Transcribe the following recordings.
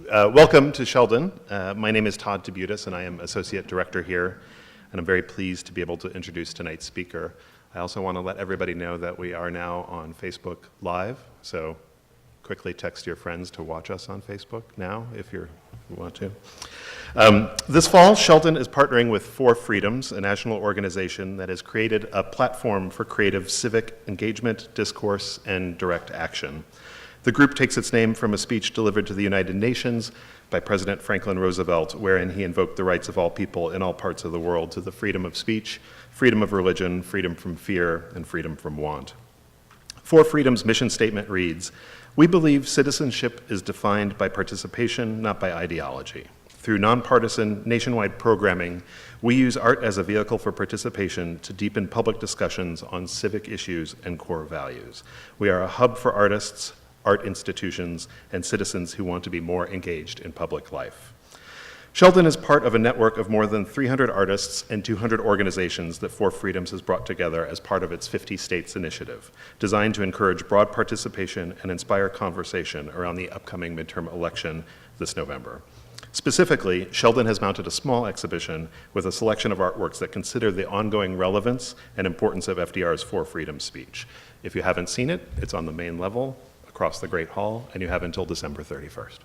Welcome to Sheldon. My name is Todd Tabutis, and I am Associate Director here, and I'm very pleased to be able to introduce tonight's speaker. I also want to let everybody know that we are now on Facebook Live, so quickly text your friends to watch us on Facebook now if you want to. This fall, Sheldon is partnering with Four Freedoms, a national organization that has created a platform for creative civic engagement, discourse, and direct action. The group takes its name from a speech delivered to the United Nations by President Franklin Roosevelt, wherein he invoked the rights of all people in all parts of the world to the freedom of speech, freedom of religion, freedom from fear, and freedom from want. Four Freedoms' mission statement reads, "We believe citizenship is defined by participation, not by ideology. Through nonpartisan, nationwide programming, we use art as a vehicle for participation to deepen public discussions on civic issues and core values. We are a hub for artists, art institutions, and citizens who want to be more engaged in public life." Sheldon is part of a network of more than 300 artists and 200 organizations that Four Freedoms has brought together as part of its 50 States initiative, designed to encourage broad participation and inspire conversation around the upcoming midterm election this November. Specifically, Sheldon has mounted a small exhibition with a selection of artworks that consider the ongoing relevance and importance of FDR's Four Freedoms speech. If you haven't seen it, it's on the main level across the Great Hall, and you have until December 31st.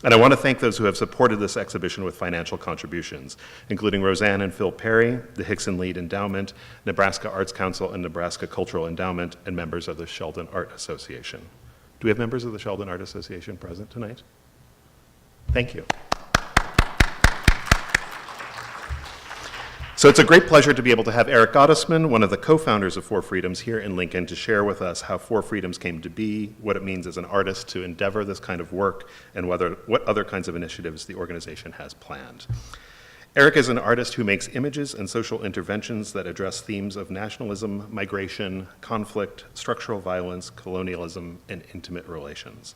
And I want to thank those who have supported this exhibition with financial contributions, including Roseanne and Phil Perry, the Hickson Lead Endowment, Nebraska Arts Council and Nebraska Cultural Endowment, and members of the Sheldon Art Association. Do we have members of the Sheldon Art Association present tonight? Thank you. So it's a great pleasure to be able to have Eric Gottesman, one of the co-founders of Four Freedoms, here in Lincoln to share with us how Four Freedoms came to be, what it means as an artist to endeavor this kind of work, and what other kinds of initiatives the organization has planned. Eric is an artist who makes images and social interventions that address themes of nationalism, migration, conflict, structural violence, colonialism, and intimate relations.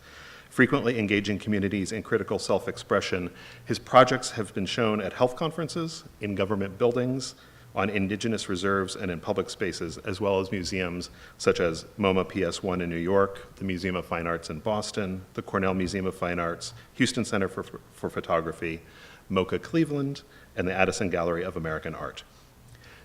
Frequently engaging communities in critical self-expression, his projects have been shown at health conferences, in government buildings, on indigenous reserves, and in public spaces, as well as museums such as MoMA PS1 in New York, the Museum of Fine Arts in Boston, the Cornell Museum of Fine Arts, Houston Center for Photography, MoCA Cleveland, and the Addison Gallery of American Art.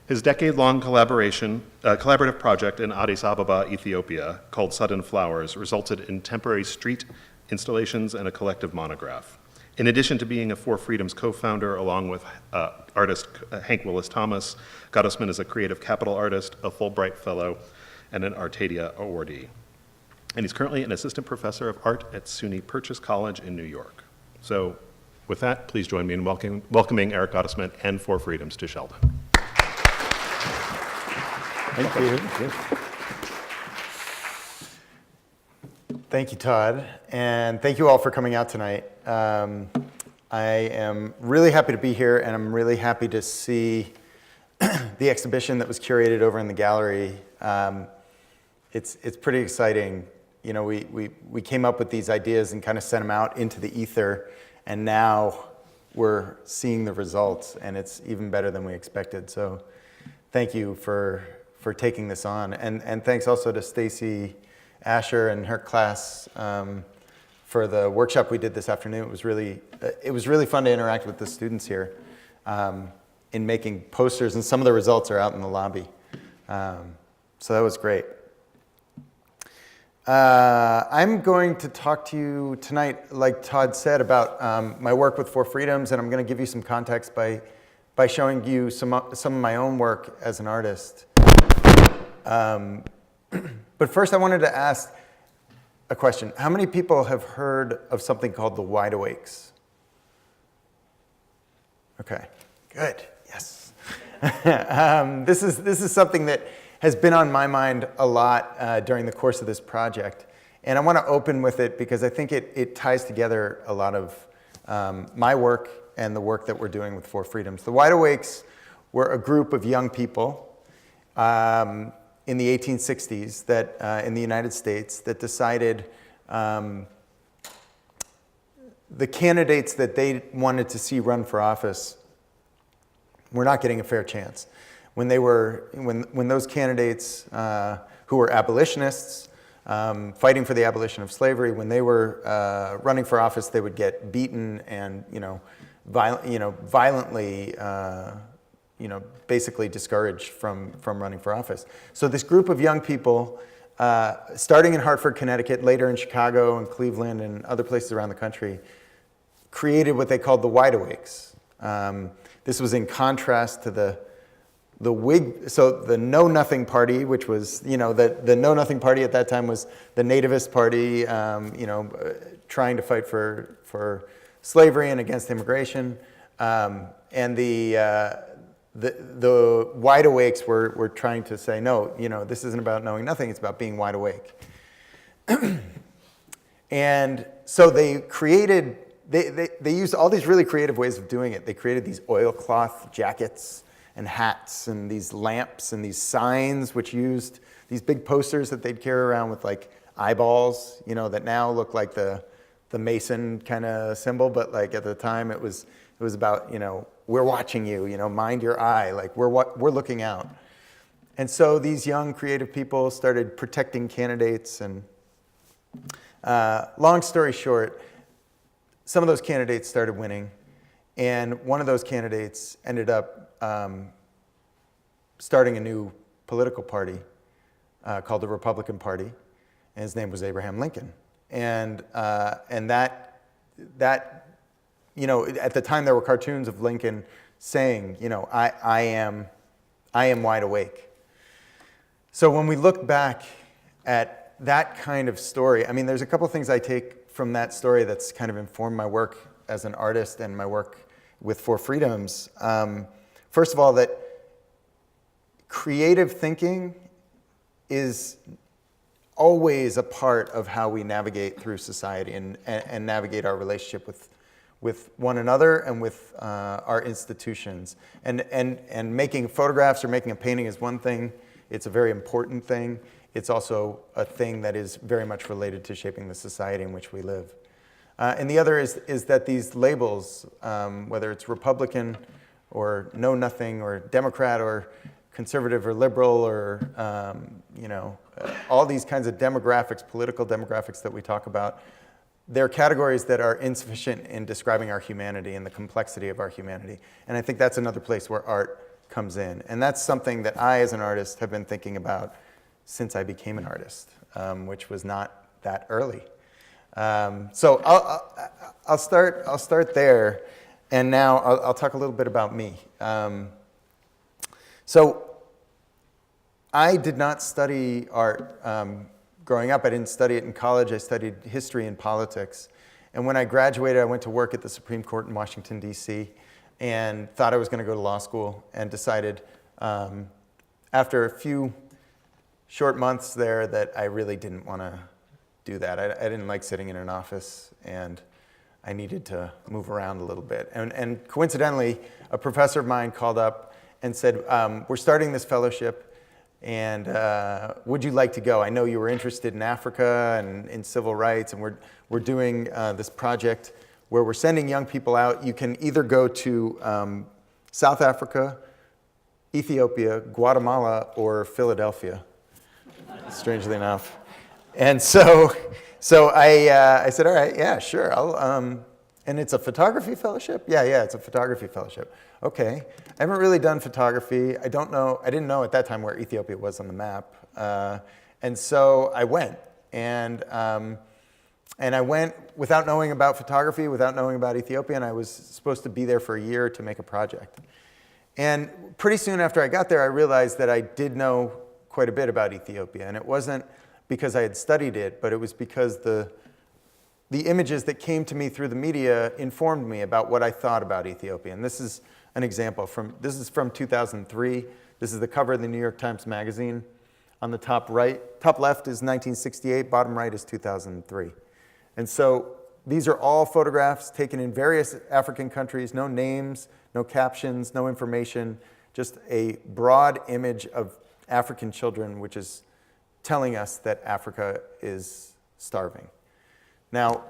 His decade-long collaborative project in Addis Ababa, Ethiopia, called Sudden Flowers, resulted in temporary street installations and a collective monograph. In addition to being a Four Freedoms co-founder, along with artist Hank Willis Thomas, Gottesman is a creative capital artist, a Fulbright Fellow, and an Artadia awardee. And he's currently an assistant professor of art at SUNY Purchase College in New York. So with that, please join me in welcoming Eric Gottesman and Four Freedoms to Sheldon. Thank you. Thank you, Todd, and thank you all for coming out tonight. I am really happy to be here, and I'm really happy to see the exhibition that was curated over in the gallery. It's pretty exciting. You know, we came up with these ideas and kind of sent them out into the ether, and now we're seeing the results, and it's even better than we expected. So thank you for taking this on, and thanks also to Stacy Asher and her class for the workshop we did this afternoon. It was really fun to interact with the students here in making posters, and some of the results are out in the lobby. So that was great. I'm going to talk to you tonight, like Todd said, about my work with Four Freedoms, and I'm going to give you some context by showing you some of my own work as an artist. But first I wanted to ask a question. How many people have heard of something called the Wide Awakes? Okay, good, yes. This is something that has been on my mind a lot during the course of this project. And I want to open with it because I think it ties together a lot of my work and the work that we're doing with Four Freedoms. The Wide Awakes were a group of young people in the 1860s that in the United States that decided the candidates that they wanted to see run for office were not getting a fair chance. When those candidates who were abolitionists fighting for the abolition of slavery. When they were running for office, they would get beaten and violently basically discouraged from running for office. So this group of young people, starting in Hartford, Connecticut, later in Chicago and Cleveland and other places around the country, created what they called the Wide Awakes. This was in contrast to the Whig, so the Know Nothing Party, which was, the Know Nothing Party at that time was the nativist party, trying to fight for slavery and against immigration. And the Wide Awakes were trying to say, no, this isn't about knowing nothing, it's about being wide awake. And so they created, they used all these really creative ways of doing it. They created these oilcloth jackets and hats and these lamps and these signs, which used these big posters that they'd carry around with like eyeballs, that now look like the Mason kind of symbol, but like at the time it was about, we're watching you, mind your eye, like we're looking out. And so these young creative people started protecting candidates, and long story short, some of those candidates started winning, and one of those candidates ended up starting a new political party called the Republican Party, and his name was Abraham Lincoln. And that at the time there were cartoons of Lincoln saying, I am wide awake. So when we look back at that kind of story, there's a couple things I take from that story that's kind of informed my work as an artist and my work with Four Freedoms. First of all, that creative thinking is always a part of how we navigate through society and navigate our relationship with one another and with our institutions. And making photographs or making a painting is one thing. It's a very important thing. It's also a thing that is very much related to shaping the society in which we live. And the other is that these labels, whether it's Republican or Know Nothing or Democrat or conservative or liberal or, all these kinds of demographics, political demographics that we talk about, they're categories that are insufficient in describing our humanity and the complexity of our humanity. And I think that's another place where art comes in. And that's something that I, as an artist, have been thinking about since I became an artist, which was not that early. So I'll start there, and now I'll talk a little bit about me. So I did not study art growing up. I didn't study it in college. I studied history and politics. And when I graduated, I went to work at the Supreme Court in Washington, D.C., and thought I was going to go to law school, and decided after a few short months there that I really didn't want to do that. I didn't like sitting in an office, and I needed to move around a little bit. And coincidentally, a professor of mine called up and said, we're starting this fellowship, and would you like to go? I know you were interested in Africa and in civil rights, and we're doing this project where we're sending young people out. You can either go to South Africa, Ethiopia, Guatemala, or Philadelphia, strangely enough. And so I said, all right, yeah, sure. And it's a photography fellowship? Yeah, it's a photography fellowship. Okay. I haven't really done photography. I didn't know at that time where Ethiopia was on the map. And so I went. And I went without knowing about photography, without knowing about Ethiopia, and I was supposed to be there for a year to make a project. And pretty soon after I got there, I realized that I did know quite a bit about Ethiopia. And it wasn't because I had studied it, but it was because the images that came to me through the media informed me about what I thought about Ethiopia. And this is an example this is from 2003. This is the cover of the New York Times Magazine. On the top left is 1968, bottom right is 2003. And so these are all photographs taken in various African countries, no names, no captions, no information, just a broad image of African children, which is telling us that Africa is starving. Now,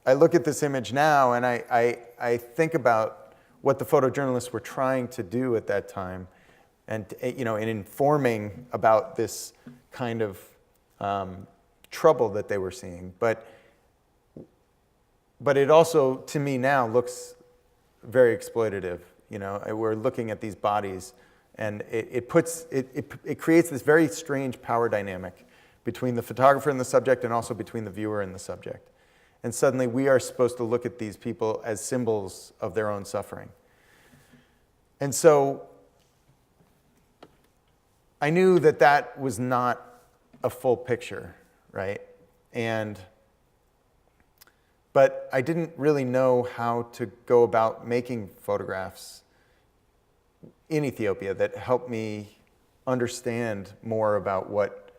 I look at this image now, and I think about what the photojournalists were trying to do at that time, and in informing about this kind of trouble that they were seeing. But it also, to me now, looks very exploitative. You know, we're looking at these bodies, and it creates this very strange power dynamic between the photographer and the subject, and also between the viewer and the subject. And suddenly we are supposed to look at these people as symbols of their own suffering. And so I knew that that was not a full picture, right? But I didn't really know how to go about making photographs in Ethiopia that helped me understand more about what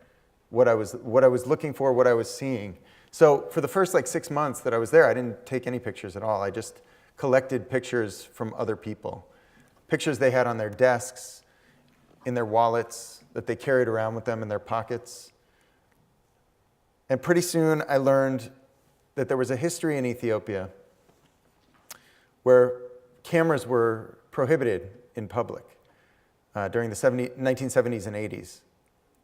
I was looking for, what I was seeing. So for the first 6 months that I was there, I didn't take any pictures at all. I just collected pictures from other people. Pictures they had on their desks, in their wallets, that they carried around with them in their pockets. And pretty soon I learned that there was a history in Ethiopia where cameras were prohibited in public during the 1970s and 80s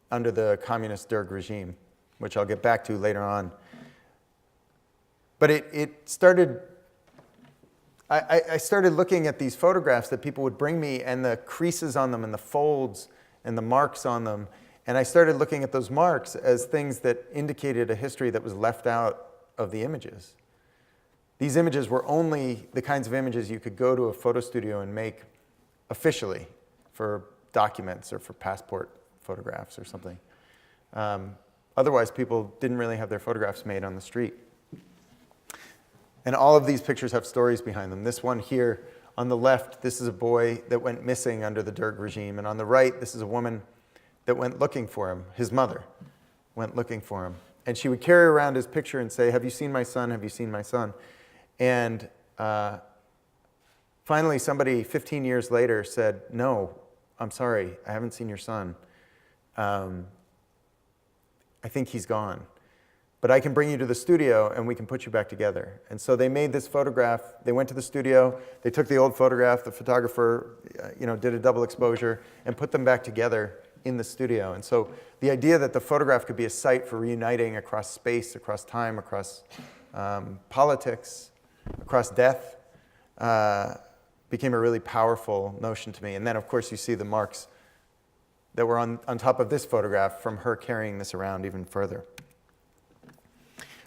under the communist Derg regime, which I'll get back to later on. But it started, I started looking at these photographs that people would bring me, and the creases on them and the folds and the marks on them. And I started looking at those marks as things that indicated a history that was left out of the images. These images were only the kinds of images you could go to a photo studio and make officially for documents or for passport photographs or something. Otherwise, people didn't really have their photographs made on the street. And all of these pictures have stories behind them. This one here on the left, this is a boy that went missing under the Derg regime. And on the right, this is a woman that went looking for him. His mother went looking for him. And she would carry around his picture and say, "Have you seen my son? Have you seen my son?" And finally, somebody 15 years later said, "No, I'm sorry, I haven't seen your son. I think he's gone. But I can bring you to the studio and we can put you back together." And so they made this photograph. They went to the studio. They took the old photograph. The photographer did a double exposure and put them back together in the studio. And so the idea that the photograph could be a site for reuniting across space, across time, across politics, across death, became a really powerful notion to me. And then, of course, you see the marks that were on top of this photograph from her carrying this around even further.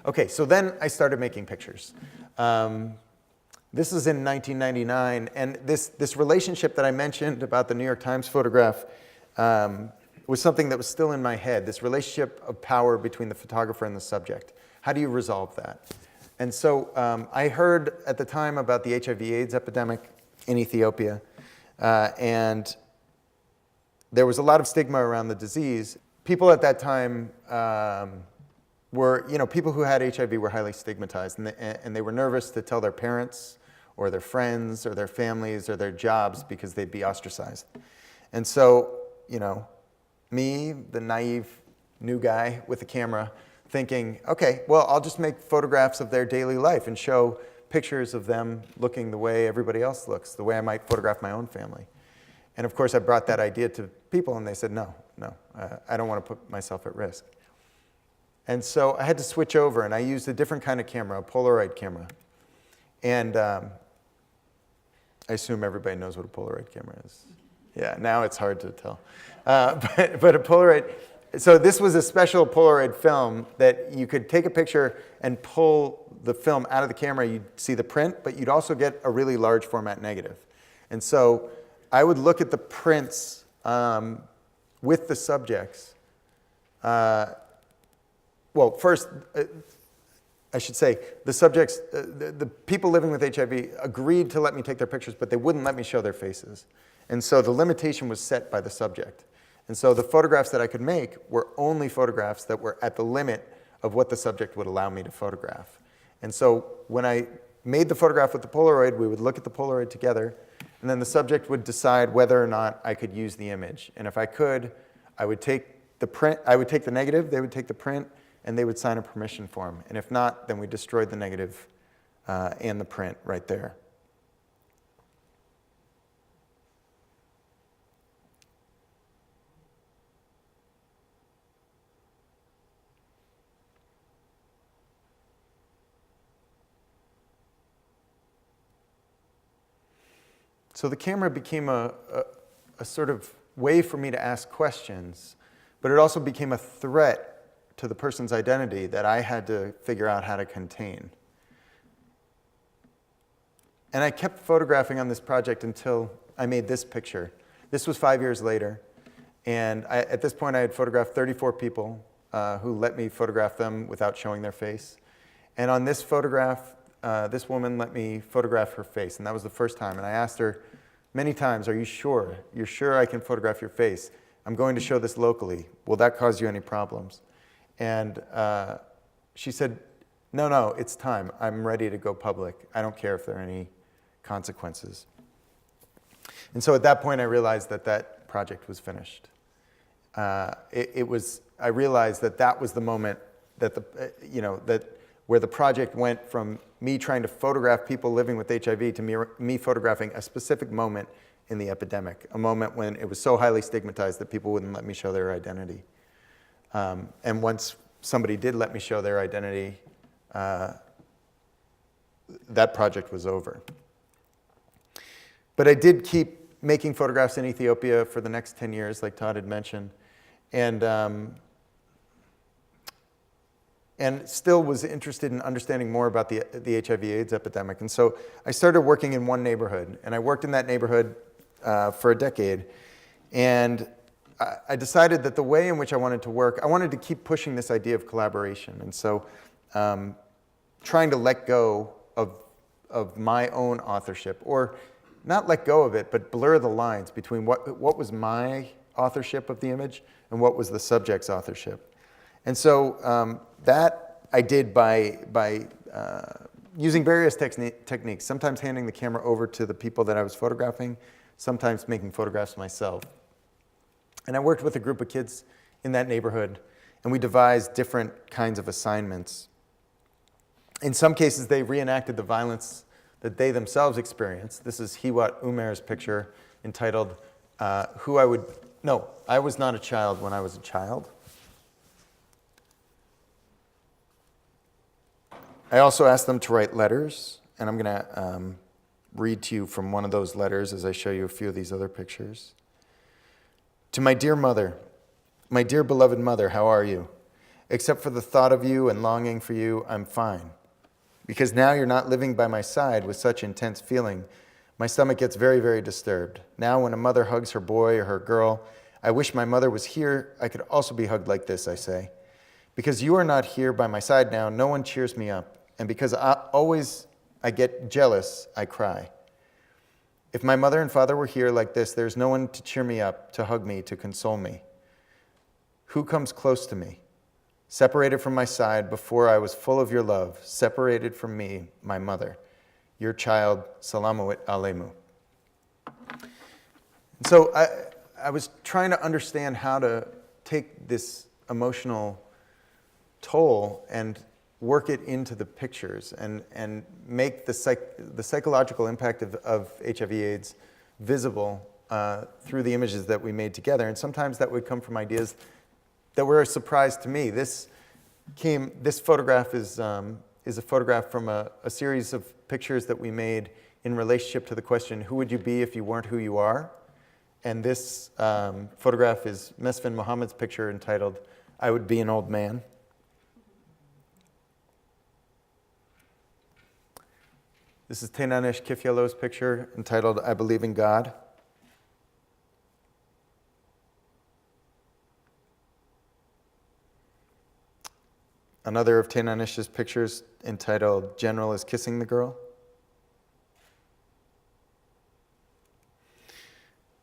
Okay, so then I started making pictures. This is in 1999, and this relationship that I mentioned about the New York Times photograph was something that was still in my head, this relationship of power between the photographer and the subject. How do you resolve that? And so I heard at the time about the HIV/AIDS epidemic in Ethiopia, and there was a lot of stigma around the disease. People at that time people who had HIV were highly stigmatized, and they were nervous to tell their parents or their friends or their families or their jobs because they'd be ostracized. And so, me, the naive new guy with a camera, thinking, okay, well, I'll just make photographs of their daily life and show pictures of them looking the way everybody else looks, the way I might photograph my own family. And of course, I brought that idea to people, and they said, no, I don't want to put myself at risk. And so I had to switch over, and I used a different kind of camera, a Polaroid camera. And I assume everybody knows what a Polaroid camera is. Yeah, now it's hard to tell. But a Polaroid, so this was a special Polaroid film that you could take a picture and pull the film out of the camera. You'd see the print, but you'd also get a really large format negative. And so I would look at the prints with the subjects. Well, first, I should say, the subjects, the people living with HIV agreed to let me take their pictures, but they wouldn't let me show their faces. And so the limitation was set by the subject. And so the photographs that I could make were only photographs that were at the limit of what the subject would allow me to photograph. And so when I made the photograph with the Polaroid, we would look at the Polaroid together, and then the subject would decide whether or not I could use the image. And if I could, I would take the print, I would take the negative, they would take the print, and they would sign a permission form. And if not, then we destroyed the negative and the print right there. So the camera became a sort of way for me to ask questions, but it also became a threat to the person's identity that I had to figure out how to contain. And I kept photographing on this project until I made this picture. This was 5 years later. And at this point, I had photographed 34 people who let me photograph them without showing their face. And on this photograph, this woman let me photograph her face. And that was the first time. And I asked her many times, are you sure? You're sure I can photograph your face? I'm going to show this locally. Will that cause you any problems? And she said, no, it's time. I'm ready to go public. I don't care if there are any consequences. And so at that point, I realized that that project was finished. I realized that that was the moment that where the project went from me trying to photograph people living with HIV to me photographing a specific moment in the epidemic, a moment when it was so highly stigmatized that people wouldn't let me show their identity. And once somebody did let me show their identity, that project was over. But I did keep making photographs in Ethiopia for the next 10 years, like Todd had mentioned, and still was interested in understanding more about the HIV/AIDS epidemic. And so I started working in one neighborhood, and I worked in that neighborhood for a decade. And I decided that the way in which I wanted to work, I wanted to keep pushing this idea of collaboration. And so trying to let go of my own authorship, or not let go of it, but blur the lines between what was my authorship of the image and what was the subject's authorship. And so that I did by using various techniques, sometimes handing the camera over to the people that I was photographing, sometimes making photographs myself. And I worked with a group of kids in that neighborhood, and we devised different kinds of assignments. In some cases, they reenacted the violence that they themselves experienced. This is Hiwat Umer's picture entitled, I Was Not a Child When I Was a Child. I also asked them to write letters, and I'm going to read to you from one of those letters as I show you a few of these other pictures. To my dear mother, my dear beloved mother, how are you? Except for the thought of you and longing for you, I'm fine. Because now you're not living by my side with such intense feeling, my stomach gets very, very disturbed. Now when a mother hugs her boy or her girl, I wish my mother was here. I could also be hugged like this, I say. Because you are not here by my side now, no one cheers me up. And because I get jealous, I cry. If my mother and father were here like this, there's no one to cheer me up, to hug me, to console me. Who comes close to me? Separated from my side before I was full of your love, separated from me, my mother, your child, Salamawit Alemu. So I was trying to understand how to take this emotional toll and work it into the pictures and make the psychological impact of HIV/AIDS visible through the images that we made together. And sometimes that would come from ideas that were a surprise to me. This photograph is a photograph from a series of pictures that we made in relationship to the question, who would you be if you weren't who you are? And this photograph is Mesfin Mohammed's picture entitled, I Would Be an Old Man. This is Tenanesh Kifyalo's picture entitled, I Believe in God. Another of Tenanesh's pictures entitled, General is Kissing the Girl.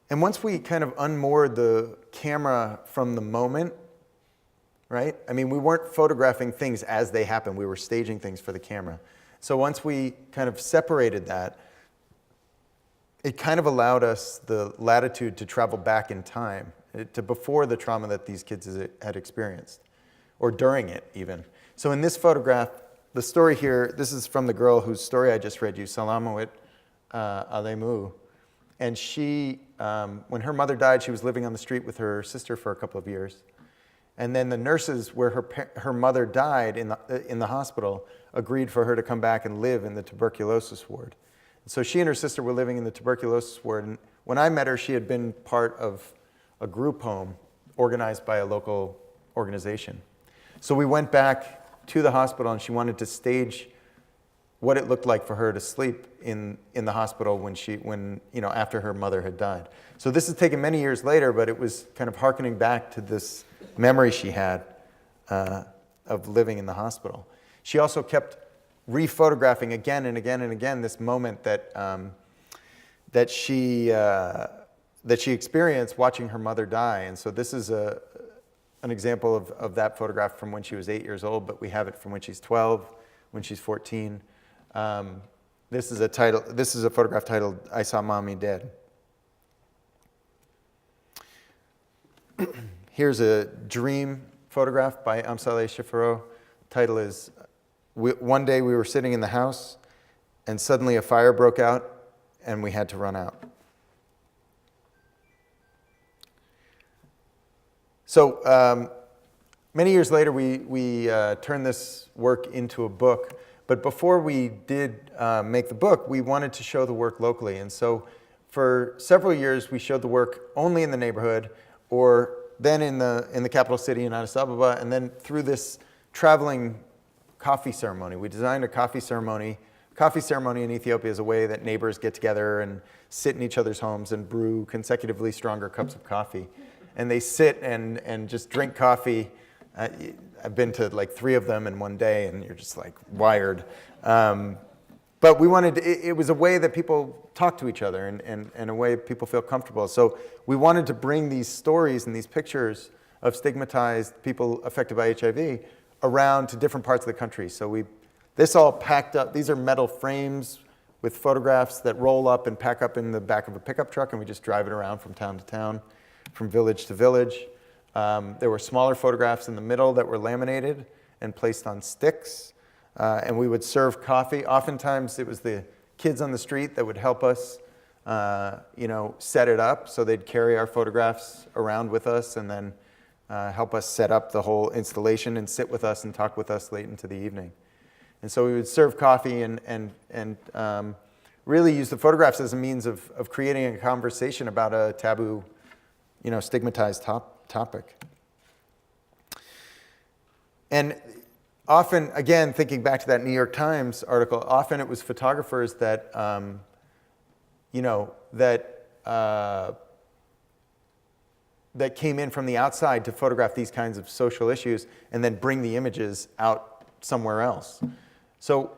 And once we kind of unmoored the camera from the moment, right? I mean, we weren't photographing things as they happened. We were staging things for the camera. So once we kind of separated that, it kind of allowed us the latitude to travel back in time, to before the trauma that these kids had experienced, or during it even. So in this photograph, the story here, this is from the girl whose story I just read you, Salamawit Alemu. And she, when her mother died, she was living on the street with her sister for a couple of years. And then the nurses where her mother died in the hospital agreed for her to come back and live in the tuberculosis ward. So she and her sister were living in the tuberculosis ward. And when I met her, she had been part of a group home organized by a local organization. So we went back to the hospital, and she wanted to stage what it looked like for her to sleep in the hospital when after her mother had died. So this is taken many years later, but it was kind of hearkening back to this memory she had of living in the hospital. She also kept re-photographing again and again and again this moment that she experienced watching her mother die. And so this is an example of that photograph from when she was 8 years old, but we have it from when she's 12, when she's 14. This is a photograph titled "I Saw Mommy Dead." Here's a dream photograph by Amsaleh Shifero. Title is, "One day we were sitting in the house and suddenly a fire broke out and we had to run out." So many years later, we turned this work into a book. But before we did make the book, we wanted to show the work locally. And so for several years, we showed the work only in the neighborhood, or then in the capital city in Addis Ababa, and then through this traveling coffee ceremony. We designed a coffee ceremony. Coffee ceremony in Ethiopia is a way that neighbors get together and sit in each other's homes and brew consecutively stronger cups of coffee. And they sit and just drink coffee. I've been to like 3 of them in one day, and you're just like wired. But we wanted it was a way that people talk to each other and a way people feel comfortable. So we wanted to bring these stories and these pictures of stigmatized people affected by HIV around to different parts of the country. So this all packed up. These are metal frames with photographs that roll up and pack up in the back of a pickup truck, and we just drive it around from town to town, from village to village. There were smaller photographs in the middle that were laminated and placed on sticks. And we would serve coffee. Oftentimes it was the kids on the street that would help us set it up. So they'd carry our photographs around with us and then help us set up the whole installation and sit with us and talk with us late into the evening. And so we would serve coffee and really use the photographs as a means of creating a conversation about a taboo, stigmatized topic. And often, again, thinking back to that New York Times article, often it was photographers that, that came in from the outside to photograph these kinds of social issues and then bring the images out somewhere else. So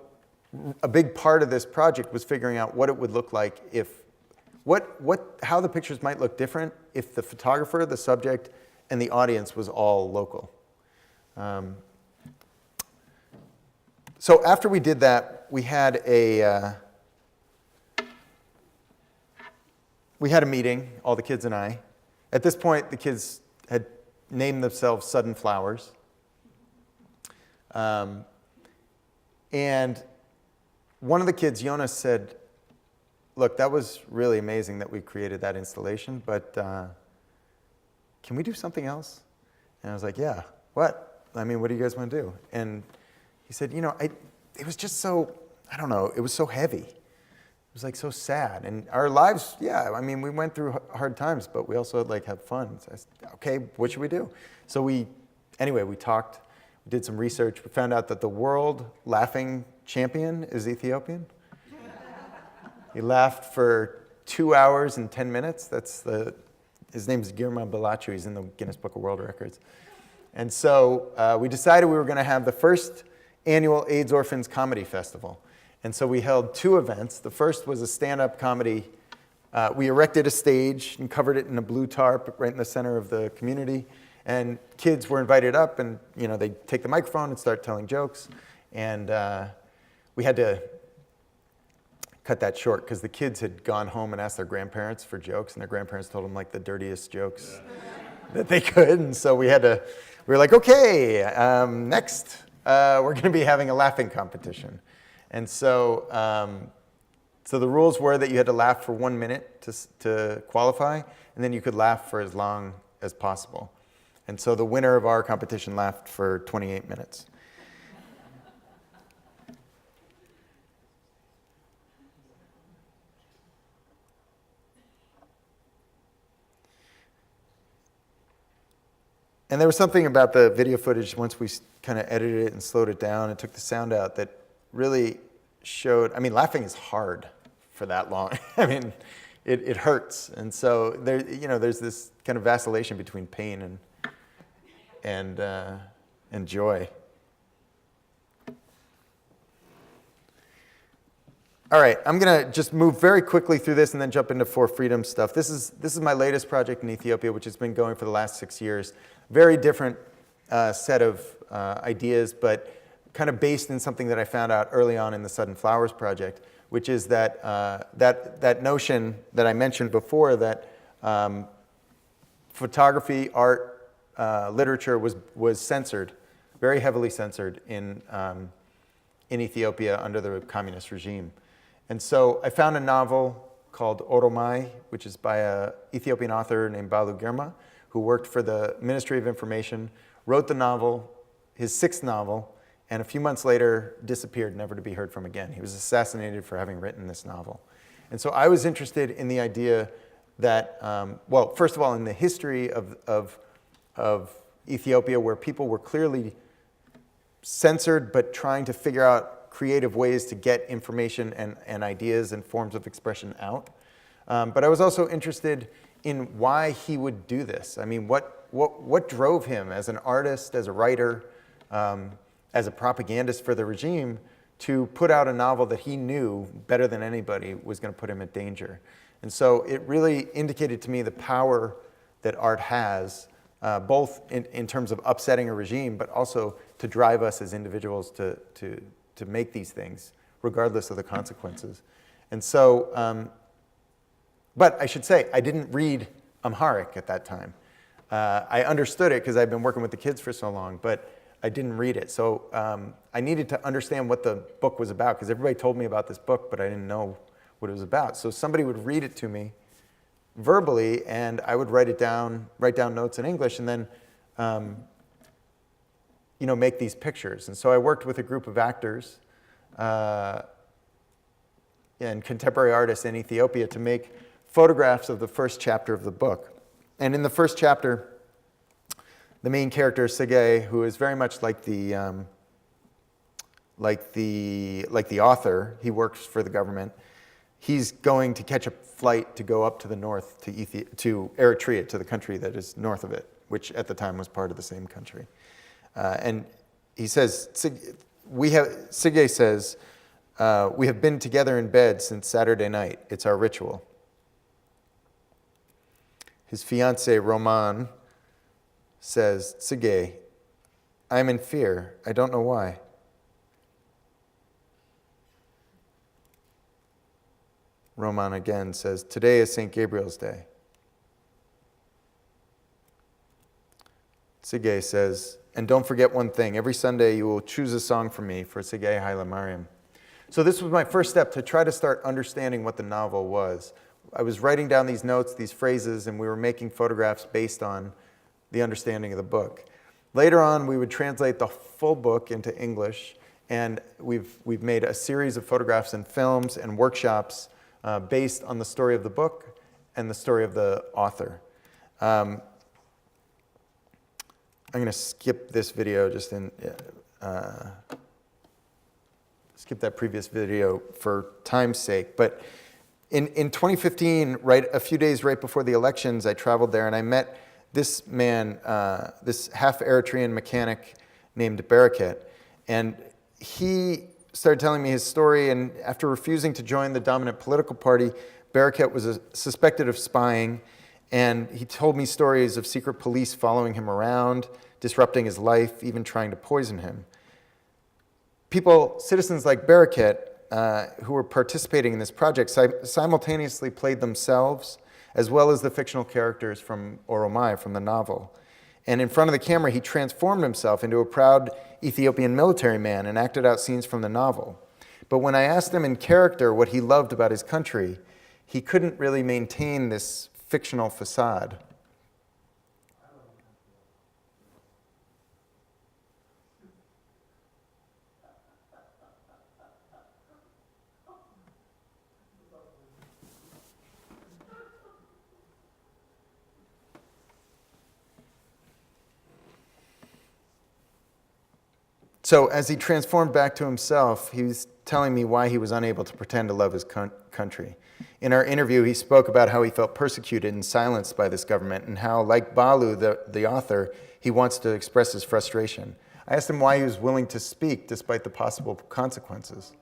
a big part of this project was figuring out what it would look like how the pictures might look different if the photographer, the subject, and the audience was all local. So after we did that, we had a meeting, all the kids and I. At this point, the kids had named themselves Sudden Flowers. And one of the kids, Jonas, said, "Look, that was really amazing that we created that installation, but can we do something else?" And I was like, "Yeah, what? I mean, what do you guys want to do?" And he said, it was just so, I don't know, it was so heavy. It was like so sad. And our lives, we went through hard times, but we also had fun. So I said, okay, what should we do? So we talked, we did some research. We found out that the world laughing champion is Ethiopian. He laughed for 2 hours and 10 minutes. His name is Girma Balachu. He's in the Guinness Book of World Records. And so we decided we were going to have the first annual AIDS Orphans Comedy Festival. And so we held 2 events. The first was a stand-up comedy. We erected a stage and covered it in a blue tarp right in the center of the community. And kids were invited up, and they'd take the microphone and start telling jokes. And we had to cut that short because the kids had gone home and asked their grandparents for jokes, and their grandparents told them the dirtiest jokes that they could. And so we were like, okay, next we're going to be having a laughing competition. And so the rules were that you had to laugh for 1 minute to qualify, and then you could laugh for as long as possible. And so the winner of our competition laughed for 28 minutes. And there was something about the video footage, once we kind of edited it and slowed it down and took the sound out, that really showed, I mean, laughing is hard for that long. I mean, it hurts. And so there, you know, there's this kind of vacillation between pain and joy. All right, I'm going to just move very quickly through this and then jump into For Freedom stuff. This is my latest project in Ethiopia, which has been going for the last 6 years. Very different set of ideas, but kind of based in something that I found out early on in the Sudden Flowers project, which is that that notion that I mentioned before, that photography, art, literature was censored, very heavily censored in Ethiopia under the communist regime. And so I found a novel called Oromai, which is by an Ethiopian author named Balu Girma, who worked for the Ministry of Information, wrote the novel, his 6th novel, and a few months later disappeared, never to be heard from again. He was assassinated for having written this novel. And so I was interested in the idea that, well, first of all, in the history of Ethiopia, where people were clearly censored but trying to figure out creative ways to get information and ideas and forms of expression out. But I was also interested in why he would do this. I mean, what drove him as an artist, as a writer, as a propagandist for the regime, to put out a novel that he knew better than anybody was going to put him in danger. And so it really indicated to me the power that art has, both in terms of upsetting a regime, but also to drive us as individuals to make these things, regardless of the consequences. And so, but I should say, I didn't read Amharic at that time. I understood it because I'd been working with the kids for so long, but I didn't read it. So I needed to understand what the book was about, because everybody told me about this book, but I didn't know what it was about. So somebody would read it to me verbally, and I would write down notes in English, and then you know, make these pictures. And so I worked with a group of actors and contemporary artists in Ethiopia to make photographs of the first chapter of the book. And in the first chapter, the main character, Sige, who is very much like the author, he works for the government. He's going to catch a flight to go up to the north to Eritrea, to the country that is north of it, which at the time was part of the same country. And he says, Sige says, we have been together in bed since Saturday night. It's our ritual. His fiancée, Roman, says, Sige, I'm in fear. I don't know why. Roman again says, today is St. Gabriel's Day. Sige says, and don't forget one thing. Every Sunday you will choose a song for me for Sige Haile Mariam. So this was my first step to try to start understanding what the novel was. I was writing down these notes, these phrases, and we were making photographs based on the understanding of the book. Later on, we would translate the full book into English, and we've made a series of photographs and films and workshops based on the story of the book and the story of the author. I'm going to skip this video skip that previous video for time's sake. But in 2015, a few days right before the elections, I traveled there and I met this man, this half Eritrean mechanic named Baraket. And he started telling me his story, and after refusing to join the dominant political party, Baraket was suspected of spying, and he told me stories of secret police following him around, disrupting his life, even trying to poison him. Citizens like Baraket, who were participating in this project, simultaneously played themselves, as well as the fictional characters from Oromai, from the novel. And in front of the camera, he transformed himself into a proud Ethiopian military man and acted out scenes from the novel. But when I asked him in character what he loved about his country, he couldn't really maintain this fictional facade. So as he transformed back to himself, he was telling me why he was unable to pretend to love his country. In our interview, he spoke about how he felt persecuted and silenced by this government, and how, like Balu, the author, he wants to express his frustration. I asked him why he was willing to speak despite the possible consequences.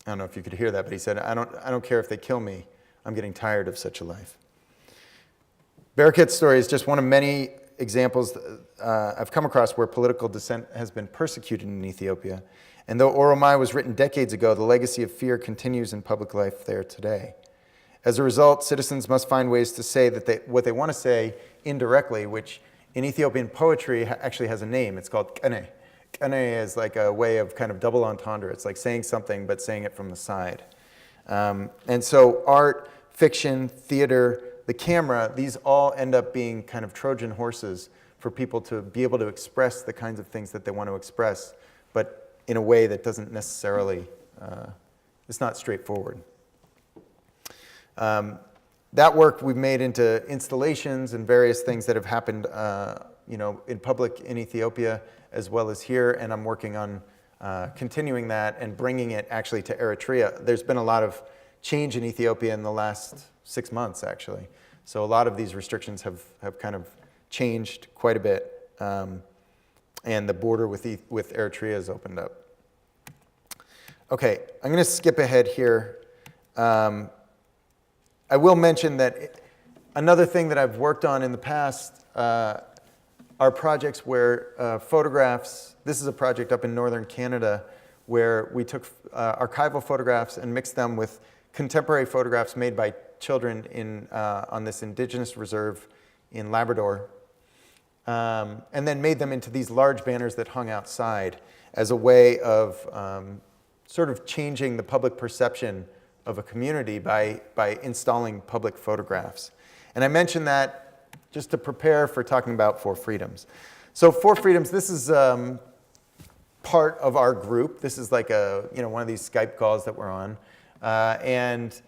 I don't know if you could hear that, but he said, I don't care if they kill me. I'm getting tired of such a life. Barakat's story is just one of many examples I've come across where political dissent has been persecuted in Ethiopia. And though Oromai was written decades ago, the legacy of fear continues in public life there today. As a result, citizens must find ways to say what they want to say indirectly, which in Ethiopian poetry actually has a name. It's called kene. Kene is like a way of kind of double entendre. It's like saying something, but saying it from the side. And so art, fiction, theater, the camera, these all end up being kind of Trojan horses for people to be able to express the kinds of things that they want to express, but in a way that doesn't necessarily, it's not straightforward. That work we've made into installations and various things that have happened in public in Ethiopia as well as here, and I'm working on continuing that and bringing it actually to Eritrea. There's been a lot of change in Ethiopia in the last 6 months, actually. So a lot of these restrictions have kind of changed quite a bit, and the border with Eritrea has opened up. Okay, I'm going to skip ahead here. I will mention that another thing that I've worked on in the past are projects where photographs, this is a project up in northern Canada where we took archival photographs and mixed them with contemporary photographs made by children on this indigenous reserve in Labrador, and then made them into these large banners that hung outside as a way of sort of changing the public perception of a community by installing public photographs. And I mentioned that just to prepare for talking about Four Freedoms. So Four Freedoms, this is part of our group. This is like one of these Skype calls that we're on. And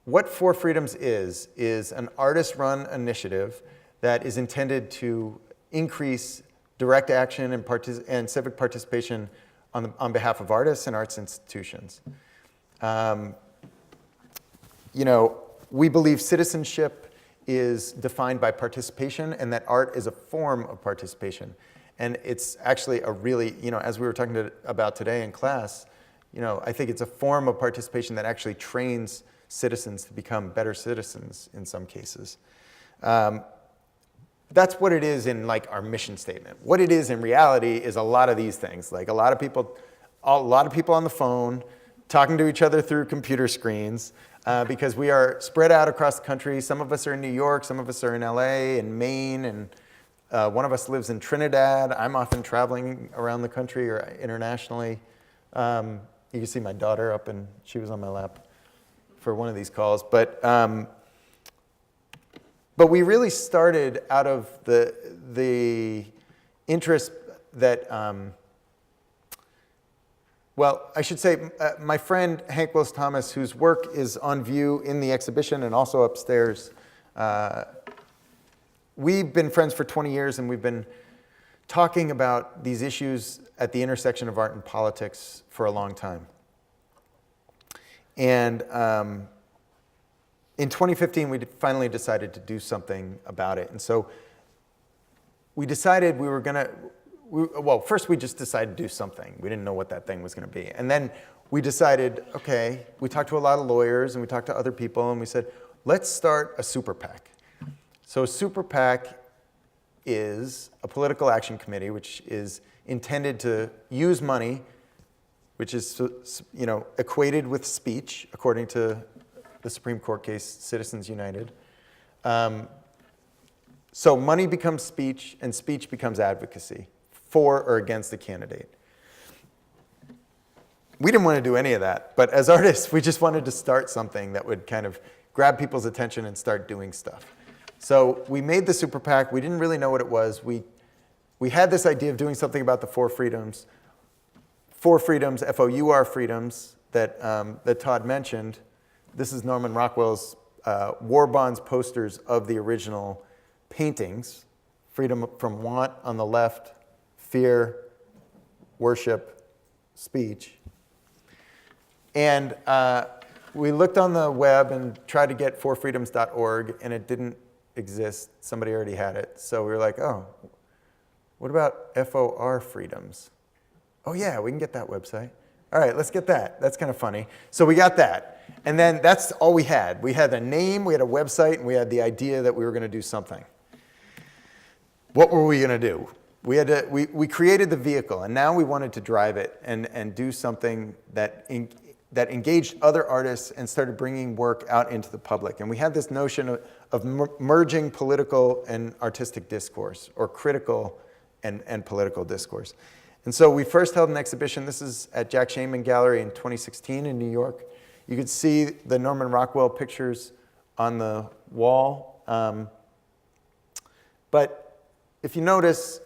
what Four Freedoms is an artist-run initiative that is intended to increase direct action and civic participation on behalf of artists and arts institutions. We believe citizenship is defined by participation, and that art is a form of participation. And it's actually a really, as we were talking about today in class, I think it's a form of participation that actually trains citizens to become better citizens in some cases. That's what it is in like our mission statement. What it is in reality is a lot of these things, like a lot of people on the phone, talking to each other through computer screens, because we are spread out across the country. Some of us are in New York, some of us are in LA and Maine, and one of us lives in Trinidad. I'm often traveling around the country or internationally. You can see my daughter up, and she was on my lap for one of these calls. But we really started out of the interest that, I should say my friend Hank Willis Thomas, whose work is on view in the exhibition and also upstairs, we've been friends for 20 years, and we've been talking about these issues at the intersection of art and politics for a long time. And in 2015, we finally decided to do something about it. And so we decided we were going to, first we just decided to do something. We didn't know what that thing was going to be. And then we decided, okay, we talked to a lot of lawyers and we talked to other people, and we said, let's start a super PAC. So a super PAC is a political action committee which is intended to use money, which is equated with speech, according to the Supreme Court case Citizens United. So money becomes speech, and speech becomes advocacy for or against the candidate. We didn't want to do any of that, but as artists, we just wanted to start something that would kind of grab people's attention and start doing stuff. So we made the Super PAC. We didn't really know what it was. We had this idea of doing something about the Four Freedoms. Four Freedoms, F-O-U-R freedoms, that Todd mentioned. This is Norman Rockwell's war bonds posters of the original paintings. Freedom from want on the left, fear, worship, speech. And we looked on the web and tried to get forfreedoms.org, and it didn't exist. Somebody already had it. So we were like, oh, what about FOR Freedoms? Oh yeah, we can get that website. All right, let's get that. That's kind of funny. So we got that. And then that's all we had. We had a name, we had a website, and we had the idea that we were going to do something. What were we going to do? We created the vehicle, and now we wanted to drive it and do something that engaged other artists and started bringing work out into the public. And we had this notion of merging political and artistic discourse, or critical and political discourse. And so we first held an exhibition. This is at Jack Shaman Gallery in 2016 in New York. You could see the Norman Rockwell pictures on the wall. But if you notice,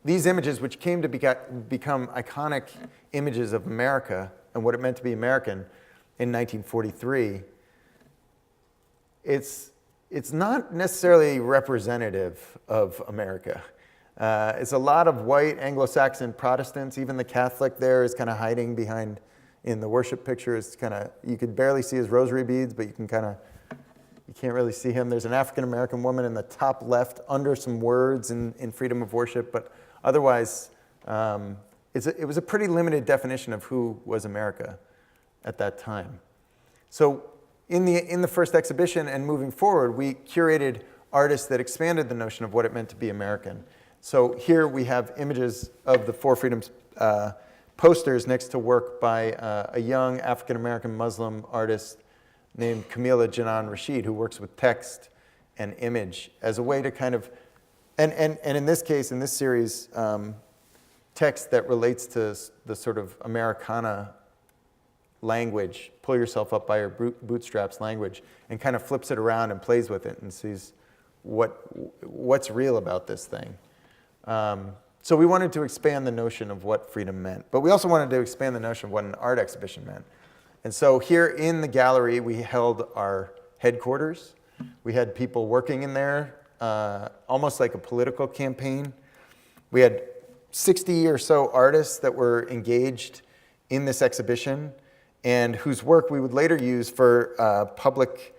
these images, which came to become iconic images of America and what it meant to be American in 1943, it's not necessarily representative of America. It's a lot of white Anglo-Saxon Protestants. Even the Catholic there is kind of hiding behind, in the worship picture, is kind of, you could barely see his rosary beads, but you can't really see him. There's an African-American woman in the top left under some words in freedom of worship, but otherwise, it was a pretty limited definition of who was America at that time. So in the first exhibition and moving forward, we curated artists that expanded the notion of what it meant to be American. So here we have images of the For Freedoms posters next to work by a young African-American Muslim artist named Camila Janan Rashid, who works with text and image as a way to kind of, and in this case, in this series, text that relates to the sort of Americana language, pull yourself up by your bootstraps language, and kind of flips it around and plays with it and sees what's real about this thing. So we wanted to expand the notion of what freedom meant, but we also wanted to expand the notion of what an art exhibition meant. And so here in the gallery, we held our headquarters. We had people working in there, almost like a political campaign. We had 60 or so artists that were engaged in this exhibition and whose work we would later use for public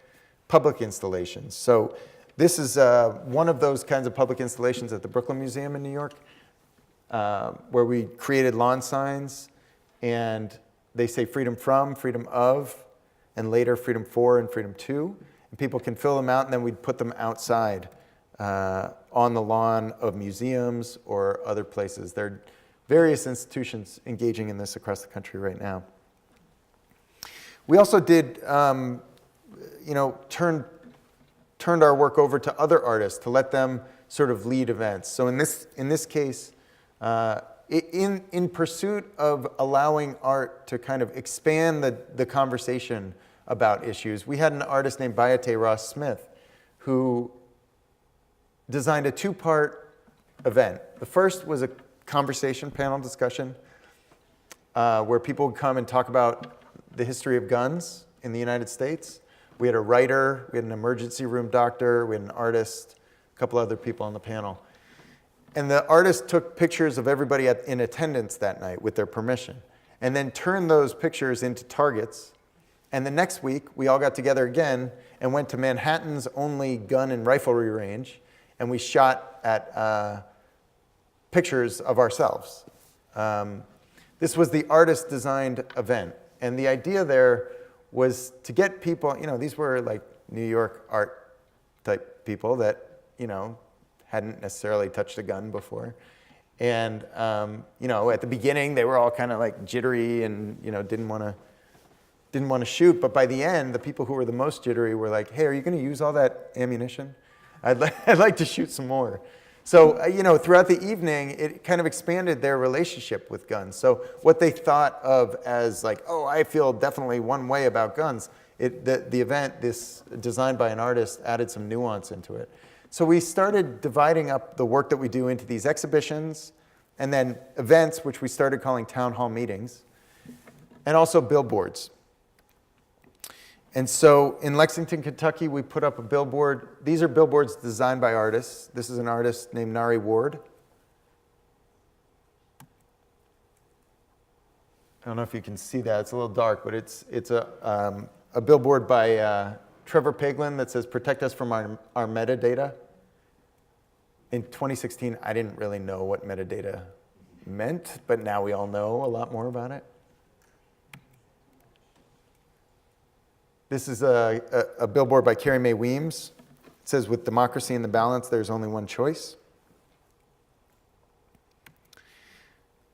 installations. So this is one of those kinds of public installations at the Brooklyn Museum in New York, where we created lawn signs, and they say freedom from, freedom of, and later freedom for and freedom to. And people can fill them out, and then we'd put them outside on the lawn of museums or other places. There are various institutions engaging in this across the country right now. We also did, turned our work over to other artists to let them sort of lead events. So in this case, in pursuit of allowing art to kind of expand the conversation about issues, we had an artist named Bayate Ross Smith who designed a two-part event. The first was a conversation panel discussion where people would come and talk about the history of guns in the United States. We had a writer, we had an emergency room doctor, we had an artist, a couple other people on the panel. And the artist took pictures of everybody in attendance that night with their permission, and then turned those pictures into targets. And the next week, we all got together again and went to Manhattan's only gun and riflery range, and we shot at pictures of ourselves. This was the artist-designed event. And the idea there was to get people, these were like New York art type people that, hadn't necessarily touched a gun before. And, at the beginning, they were all kind of like jittery and, didn't want to shoot. But by the end, the people who were the most jittery were like, hey, are you going to use all that ammunition? I'd like to shoot some more. So, throughout the evening, it kind of expanded their relationship with guns. So what they thought of as like, oh, I feel definitely one way about guns, the event, this designed by an artist, added some nuance into it. So we started dividing up the work that we do into these exhibitions and then events, which we started calling town hall meetings. and also billboards. And so in Lexington, Kentucky, we put up a billboard. These are billboards designed by artists. This is an artist named Nari Ward. I don't know if you can see that. It's a little dark, but it's a billboard by Trevor Paglin that says, "Protect us from our metadata." In 2016, I didn't really know what metadata meant, but now we all know a lot more about it. This is a billboard by Carrie Mae Weems. It says, "With democracy in the balance, there's only one choice."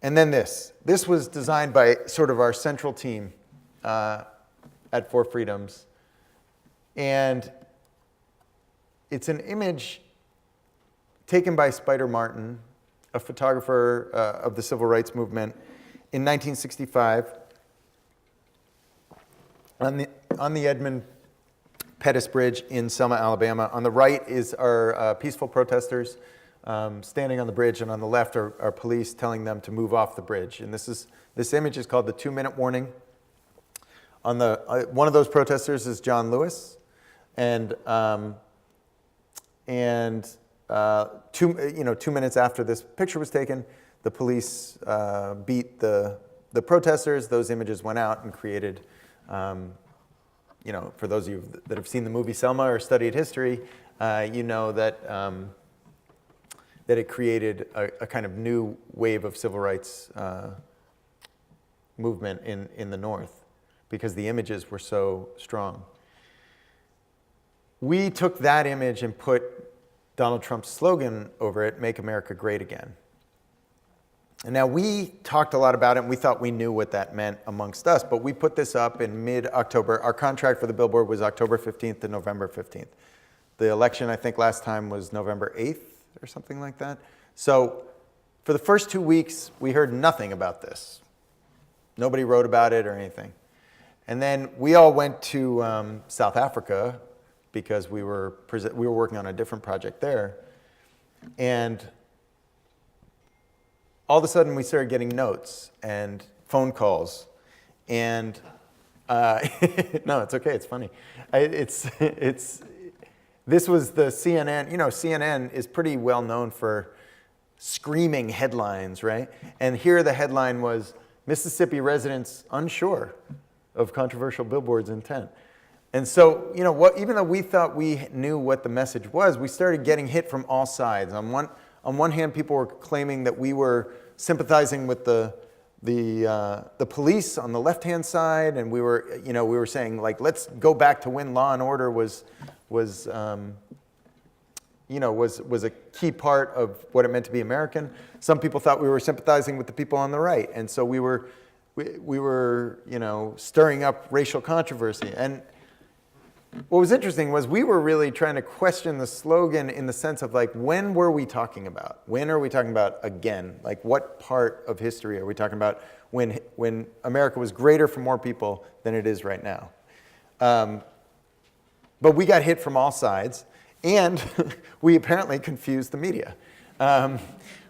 And then this. This was designed by sort of our central team at Four Freedoms. And it's an image taken by Spider Martin, a photographer of the civil rights movement, in 1965 on the Edmund Pettus Bridge in Selma, Alabama. On the right is our peaceful protesters standing on the bridge, and on the left are police telling them to move off the bridge. And this image is called the 2-minute warning. On the one of those protesters is John Lewis, and 2 minutes after this picture was taken, the police beat the protesters. Those images went out and created, for those of you that have seen the movie Selma or studied history, you know that it created a kind of new wave of civil rights movement in the North because the images were so strong. We took that image and put Donald Trump's slogan over it, "Make America Great Again." And now we talked a lot about it, and we thought we knew what that meant amongst us, but we put this up in mid-October. Our contract for the billboard was October 15th to November 15th. The election, I think, last time was November 8th or something like that. So for the first 2 weeks, we heard nothing about this. Nobody wrote about it or anything. And then we all went to South Africa because we were working on a different project there. And all of a sudden, we started getting notes and phone calls. And no, it's okay. It's funny. This was the CNN. CNN is pretty well known for screaming headlines, right? And here the headline was, "Mississippi residents unsure of controversial billboard's intent." And so, even though we thought we knew what the message was, we started getting hit from all sides. On one hand, people were claiming that we were sympathizing with the police on the left-hand side, and we were saying, like, let's go back to when law and order was a key part of what it meant to be American. Some people thought we were sympathizing with the people on the right, and so we were stirring up racial controversy. And what was interesting was we were really trying to question the slogan in the sense of, like, when were we talking about? When are we talking about again? Like, what part of history are we talking about when America was greater for more people than it is right now? But we got hit from all sides, and we apparently confused the media,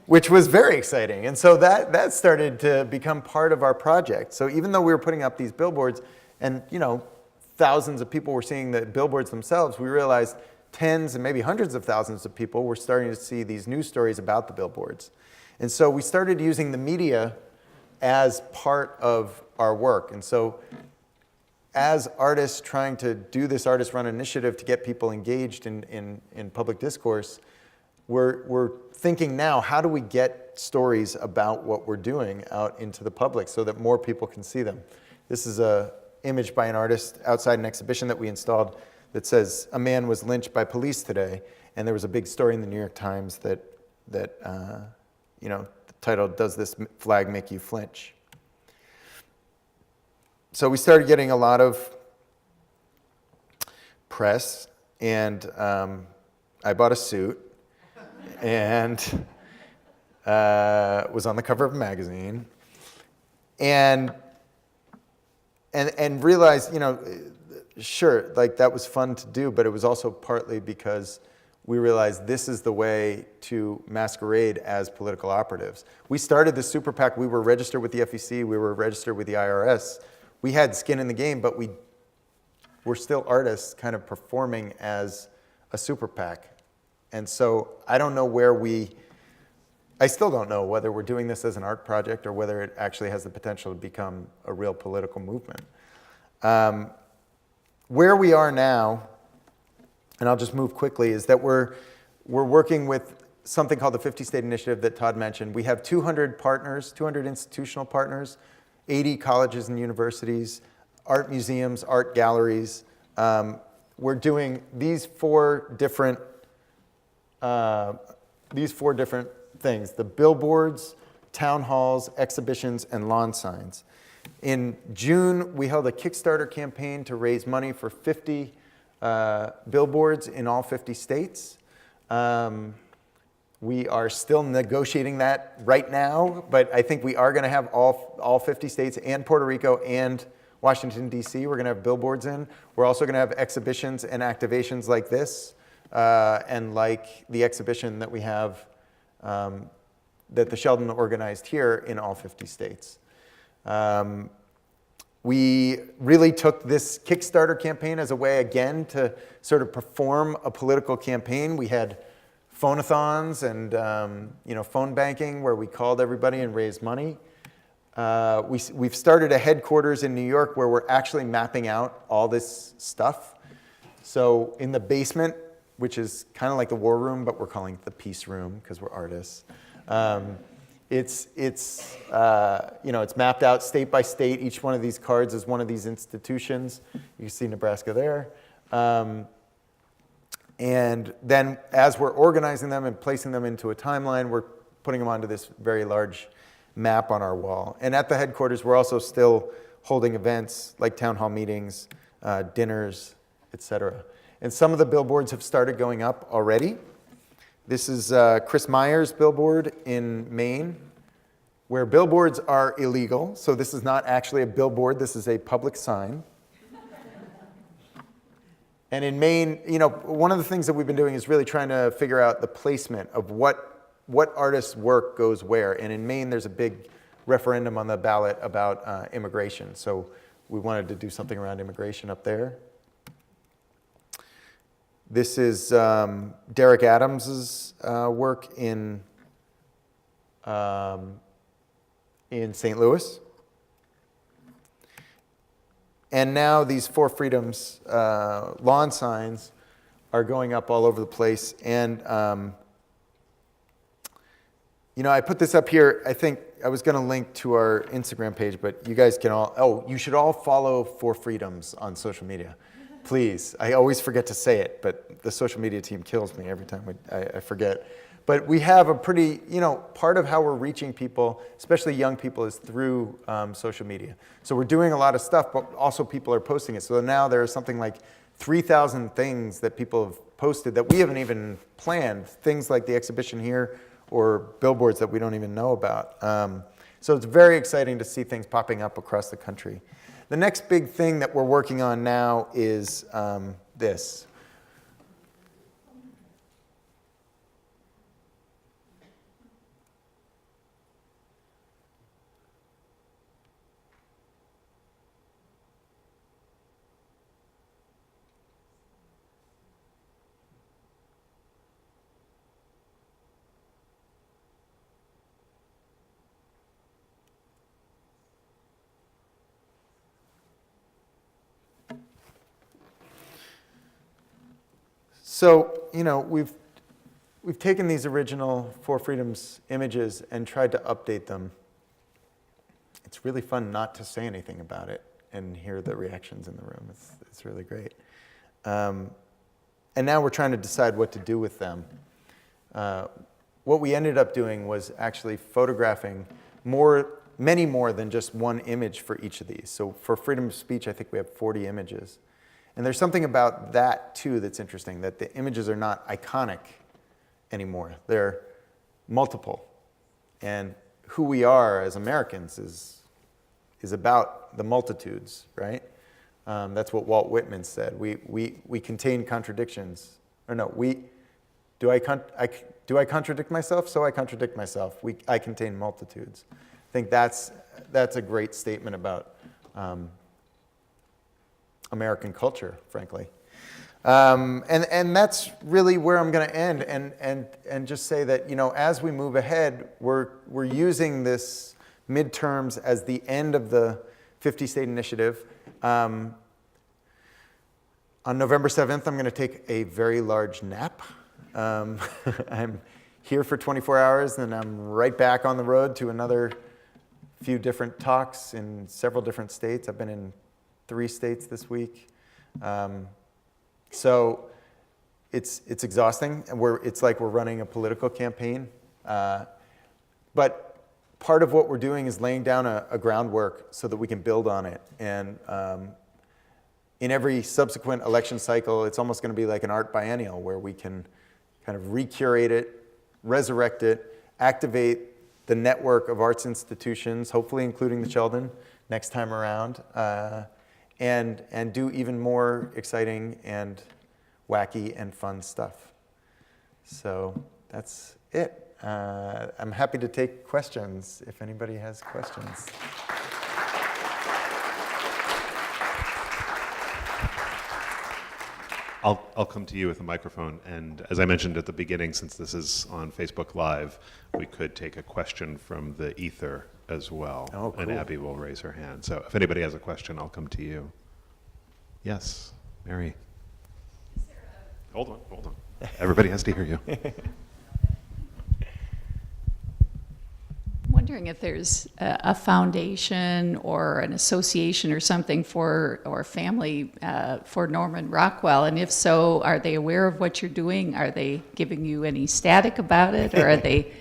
which was very exciting. And so that started to become part of our project. So even though we were putting up these billboards and, thousands of people were seeing the billboards themselves, we realized tens and maybe hundreds of thousands of people were starting to see these news stories about the billboards. And so we started using the media as part of our work. And so as artists trying to do this artist-run initiative to get people engaged in public discourse, we're thinking now, how do we get stories about what we're doing out into the public so that more people can see them? This is a image by an artist outside an exhibition that we installed that says, "A man was lynched by police today." And there was a big story in the New York Times that the title, "Does this flag make you flinch?" So we started getting a lot of press, and I bought a suit and was on the cover of a magazine, and realized, sure, like, that was fun to do, but it was also partly because we realized this is the way to masquerade as political operatives. We started the super PAC. We were registered with the FEC. We were registered with the IRS. We had skin in the game, but we were still artists kind of performing as a super PAC. And so I don't know I still don't know whether we're doing this as an art project or whether it actually has the potential to become a real political movement. Where we are now, and I'll just move quickly, is that we're working with something called the 50-State Initiative that Todd mentioned. We have 200 partners, 200 institutional partners, 80 colleges and universities, art museums, art galleries. We're doing these four different things: the billboards, town halls, exhibitions, and lawn signs. In June, we held a Kickstarter campaign to raise money for 50 billboards in all 50 states. We are still negotiating that right now, but I think we are going to have all 50 states and Puerto Rico and Washington, D.C. We're going to have billboards in. We're also going to have exhibitions and activations like this, and like the exhibition that we have that the Sheldon organized here in all 50 states. We really took this Kickstarter campaign as a way, again, to sort of perform a political campaign. We had phone-a-thons and phone banking where we called everybody and raised money. We've started a headquarters in New York where we're actually mapping out all this stuff. So in the basement, which is kind of like the war room, but we're calling it the peace room because we're artists. It's mapped out state by state. Each one of these cards is one of these institutions. You can see Nebraska there. And then as we're organizing them and placing them into a timeline, we're putting them onto this very large map on our wall. And at the headquarters, we're also still holding events like town hall meetings, dinners, etc. And some of the billboards have started going up already. This is Chris Meyer's billboard in Maine, where billboards are illegal. So this is not actually a billboard. This is a public sign. And in Maine, one of the things that we've been doing is really trying to figure out the placement of what artist's work goes where. And in Maine, there's a big referendum on the ballot about immigration. So we wanted to do something around immigration up there. This is Derek Adams's work in St. Louis. And now these Four Freedoms lawn signs are going up all over the place. And, I put this up here. I think I was going to link to our Instagram page, but you guys can you should all follow Four Freedoms on social media. Please. I always forget to say it, but the social media team kills me every time I forget. But we have a pretty, part of how we're reaching people, especially young people, is through social media. So we're doing a lot of stuff, but also people are posting it. So now there are something like 3,000 things that people have posted that we haven't even planned, things like the exhibition here or billboards that we don't even know about. So it's very exciting to see things popping up across the country. The next big thing that we're working on now is this. So, we've taken these original Four Freedoms images and tried to update them. It's really fun not to say anything about it and hear the reactions in the room. It's really great. And now we're trying to decide what to do with them. What we ended up doing was actually photographing many more than just one image for each of these. So for freedom of speech, I think we have 40 images. And there's something about that, too, that's interesting, that the images are not iconic anymore. They're multiple. And who we are as Americans is about the multitudes, right? That's what Walt Whitman said. We contain contradictions. Or no, Do I contradict myself? So I contradict myself. I contain multitudes. I think that's a great statement about American culture, frankly. And that's really where I'm going to end, and just say that, as we move ahead, we're using this midterms as the end of the 50-state initiative. On November 7th, I'm going to take a very large nap. I'm here for 24 hours, and I'm right back on the road to another few different talks in several different states. I've been in 3 states this week. So it's exhausting, and it's like we're running a political campaign. But part of what we're doing is laying down a groundwork so that we can build on it. And in every subsequent election cycle, it's almost going to be like an art biennial where we can kind of recurate it, resurrect it, activate the network of arts institutions, hopefully including the Sheldon next time around, and do even more exciting and wacky and fun stuff. So that's it. I'm happy to take questions if anybody has questions. I'll come to you with a microphone, and as I mentioned at the beginning, since this is on Facebook Live, we could take a question from the ether as well. Oh, cool. And Abby will raise her hand. So if anybody has a question, I'll come to you. Yes, Mary. Hold on. Everybody has to hear you. Wondering if there's a foundation or an association or something or family for Norman Rockwell, and if so, are they aware of what you're doing? Are they giving you any static about it, or are they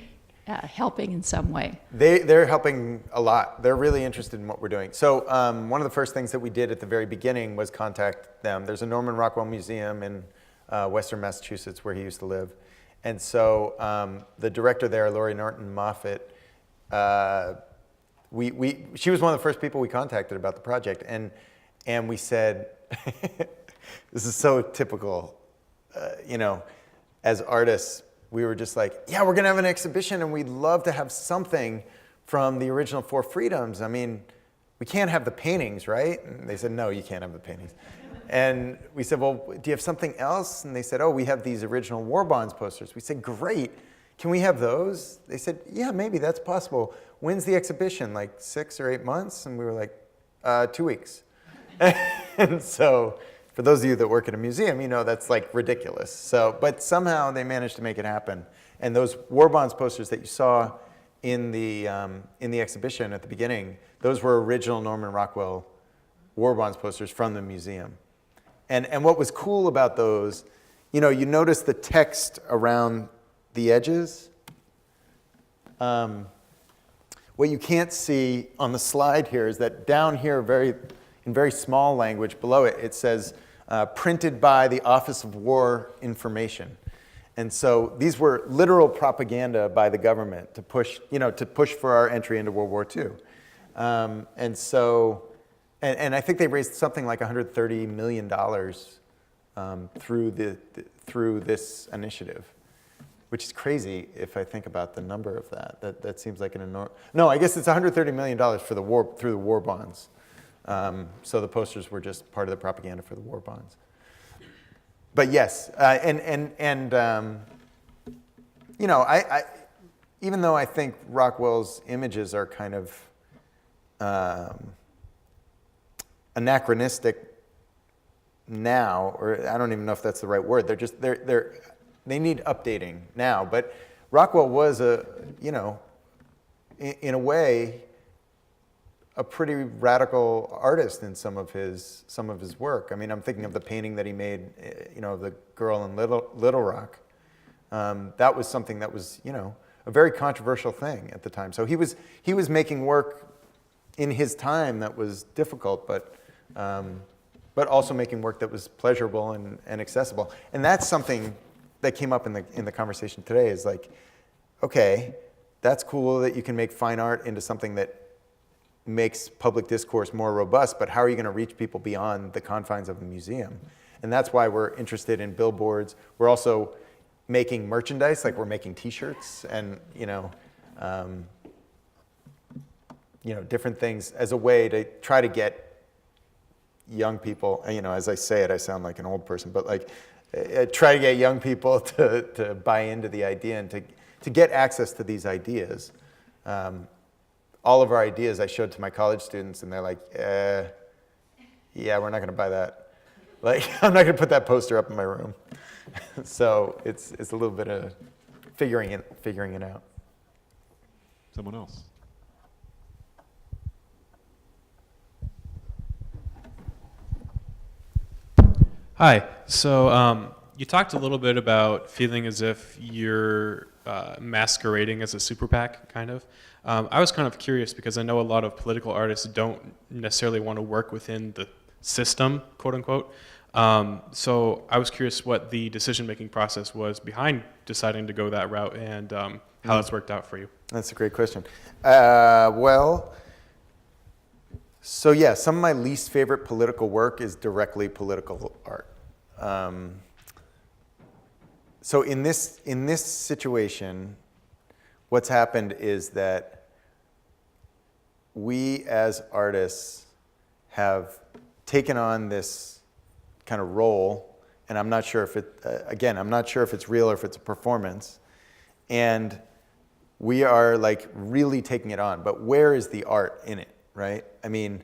helping in some way? They're helping a lot. They're really interested in what we're doing. So one of the first things that we did at the very beginning was contact them. There's a Norman Rockwell Museum in Western Massachusetts where he used to live, and so the director there, Lori Norton Moffett, she was one of the first people we contacted about the project, and we said, this is so typical, as artists, we were just like, yeah, we're gonna have an exhibition and we'd love to have something from the original 4 freedoms. I mean, we can't have the paintings, right? And they said, no, you can't have the paintings. And we said, well, do you have something else? And they said, oh, we have these original war bonds posters. We said, great. Can we have those? They said, yeah, maybe that's possible. When's the exhibition? Like 6 or 8 months? And we were like, 2 weeks. And so for those of you that work at a museum, that's like ridiculous. So, but somehow they managed to make it happen. And those war bonds posters that you saw in the exhibition at the beginning, those were original Norman Rockwell war bonds posters from the museum. And what was cool about those, you notice the text around the edges. What you can't see on the slide here is that down here, in very small language below it, it says printed by the Office of War Information. And so these were literal propaganda by the government to push for our entry into World War II. And so, and I think they raised something like $130 million through this initiative, which is crazy if I think about the number of that. That seems like an enormous. No, I guess it's $130 million for the war through the war bonds. So the posters were just part of the propaganda for the war bonds. But yes, I even though I think Rockwell's images are kind of anachronistic now, or I don't even know if that's the right word. They need updating now. But Rockwell was in a way, a pretty radical artist in some of his work. I mean, I'm thinking of the painting that he made, the girl in Little Rock. That was something that was, a very controversial thing at the time. So he was making work in his time that was difficult, but also making work that was pleasurable and accessible. And that's something that came up in the conversation today. Is like, okay, that's cool that you can make fine art into something that makes public discourse more robust, but how are you going to reach people beyond the confines of a museum? And that's why we're interested in billboards. We're also making merchandise, like we're making T-shirts and different things as a way to try to get young people. As I say it, I sound like an old person, but like try to get young people to buy into the idea and to get access to these ideas. All of our ideas I showed to my college students, and they're like, yeah, we're not going to buy that. Like, I'm not going to put that poster up in my room. So it's a little bit of figuring it out. Someone else? Hi. So you talked a little bit about feeling as if you're masquerading as a super PAC, kind of. I was kind of curious because I know a lot of political artists don't necessarily want to work within the system, quote unquote. So I was curious what the decision-making process was behind deciding to go that route and how that's worked out for you. That's a great question. So yeah, some of my least favorite political work is directly political art. So in this situation, what's happened is that we as artists have taken on this kind of role, and I'm not sure if I'm not sure if it's real or if it's a performance, and we are like really taking it on. But where is the art in it, right? I mean,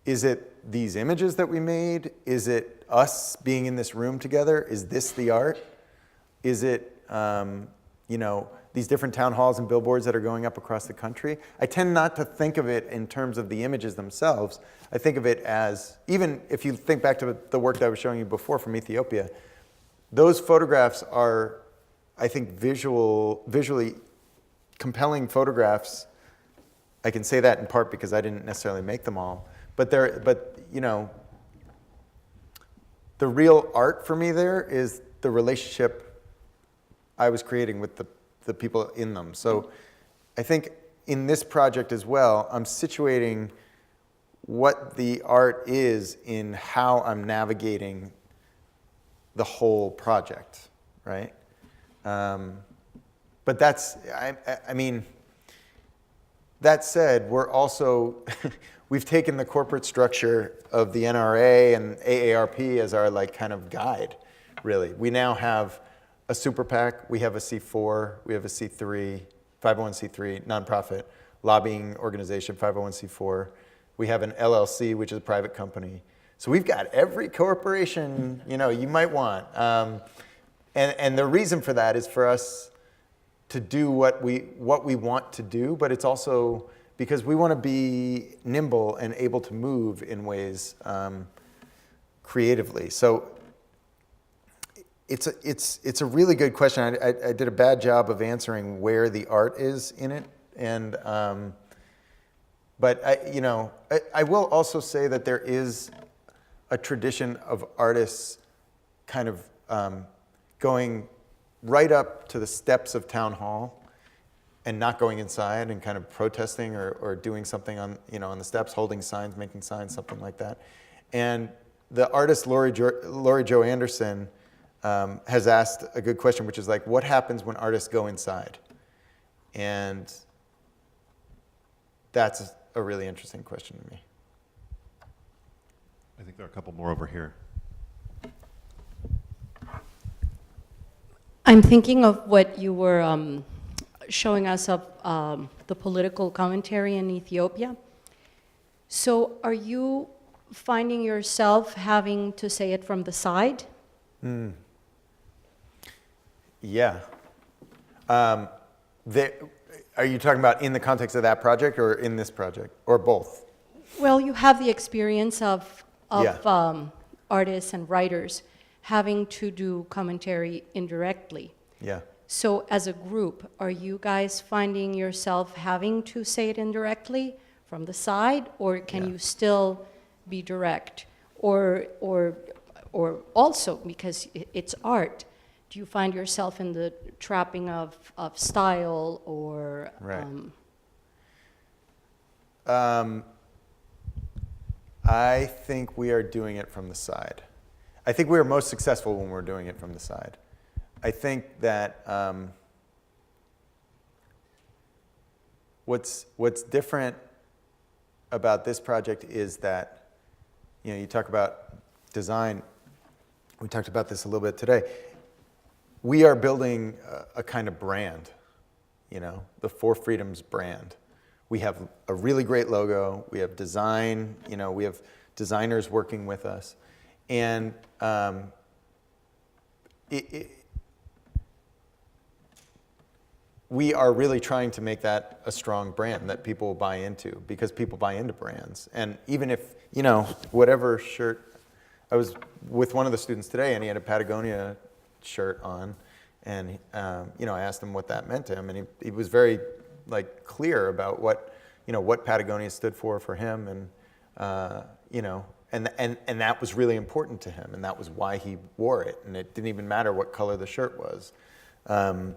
is it these images that we made? Is it us being in this room together? Is this the art? Is it, these different town halls and billboards that are going up across the country? I tend not to think of it in terms of the images themselves. I think of it as, even if you think back to the work that I was showing you before from Ethiopia, those photographs are, I think, visually compelling photographs. I can say that in part because I didn't necessarily make them all. But the real art for me there is the relationship I was creating with the people in them. So I think in this project as well, I'm situating what the art is in how I'm navigating the whole project, right? But that's, I mean, that said, we're also, we've taken the corporate structure of the NRA and AARP as our like kind of guide, really. We now have a super PAC, we have a C4, we have a C3, 501c3, nonprofit, lobbying organization, 501c4. We have an LLC, which is a private company. So we've got every corporation, you might want. And the reason for that is for us to do what we want to do, but it's also because we want to be nimble and able to move in ways creatively. So it's a really good question. I did a bad job of answering where the art is in it, and but I will also say that there is a tradition of artists kind of going right up to the steps of town hall and not going inside and kind of protesting or doing something on the steps, holding signs, making signs, something like that. And the artist Laurie Jo Anderson has asked a good question, which is like, what happens when artists go inside? And that's a really interesting question to me. I think there are a couple more over here. I'm thinking of what you were showing us of the political commentary in Ethiopia. So are you finding yourself having to say it from the side? Yeah. Are you talking about in the context of that project or in this project, or both? Well, you have the experience of Yeah. Artists and writers having to do commentary indirectly. Yeah. So as a group, are you guys finding yourself having to say it indirectly from the side, or can Yeah. you still be direct? Or also, because it's art, do you find yourself in the trapping of style or... Right. I think we are doing it from the side. I think we are most successful when we're doing it from the side. I think that what's different about this project is that, you talk about design. We talked about this a little bit today. We are building a kind of brand, the Four Freedoms brand. We have a really great logo. We have design. We have designers working with us, and we are really trying to make that a strong brand that people will buy into, because people buy into brands. And even if, whatever shirt, I was with one of the students today and he had a Patagonia shirt on, and I asked him what that meant to him, and he was very clear about what Patagonia stood for him, and and that was really important to him, and that was why he wore it, and it didn't even matter what color the shirt was. And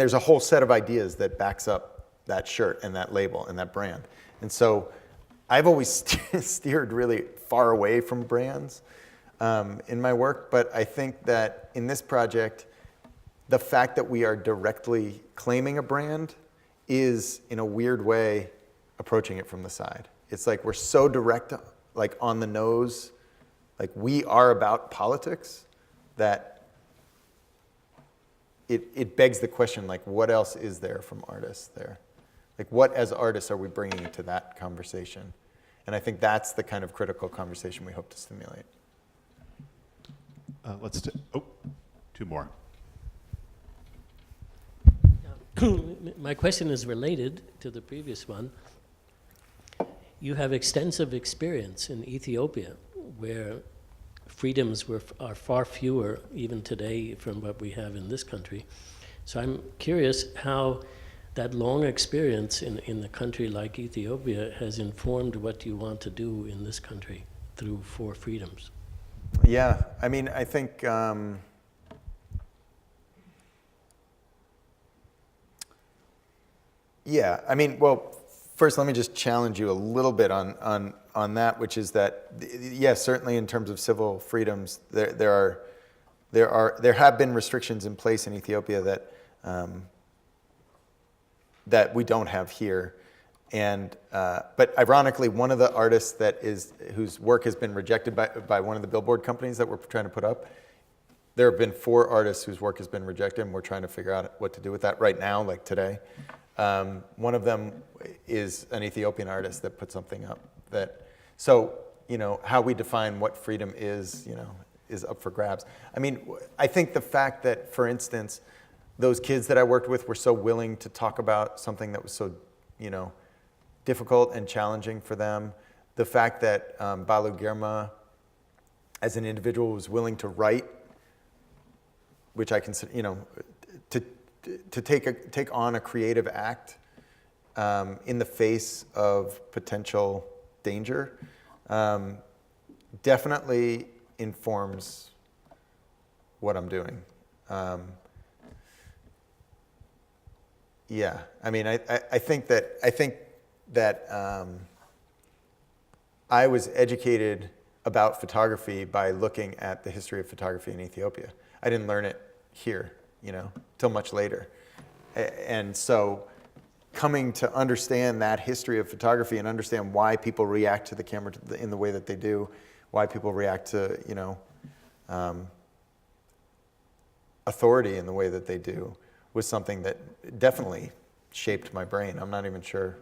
there's a whole set of ideas that backs up that shirt and that label and that brand. And so I've always steered really far away from brands in my work, but I think that in this project, the fact that we are directly claiming a brand is, in a weird way, approaching it from the side. It's like we're so direct, on the nose, we are about politics, that it begs the question, what else is there from artists there? What as artists are we bringing to that conversation? And I think that's the kind of critical conversation we hope to stimulate. Two more. My question is related to the previous one. You have extensive experience in Ethiopia, where freedoms are far fewer even today from what we have in this country. So I'm curious how that long experience in a country like Ethiopia has informed what you want to do in this country through Four Freedoms. Yeah, I think first let me just challenge you a little bit on that, which is that, yes, certainly in terms of civil freedoms, there have been restrictions in place in Ethiopia that we don't have here, and but ironically, one of the artists whose work has been rejected by one of the billboard companies that we're trying to put up. There have been 4 artists whose work has been rejected, and we're trying to figure out what to do with that right now, today. One of them is an Ethiopian artist that put something up so how we define what freedom is up for grabs. I think the fact that, for instance, those kids that I worked with were so willing to talk about something that was so, difficult and challenging for them. The fact that Balu Girma, as an individual, was willing to write, which I consider, to take on a creative act in the face of potential danger, definitely informs what I'm doing. I think that I was educated about photography by looking at the history of photography in Ethiopia. I didn't learn it here, till much later. And so coming to understand that history of photography and understand why people react to the camera in the way that they do, why people react to, authority in the way that they do, was something that definitely shaped my brain. I'm not even sure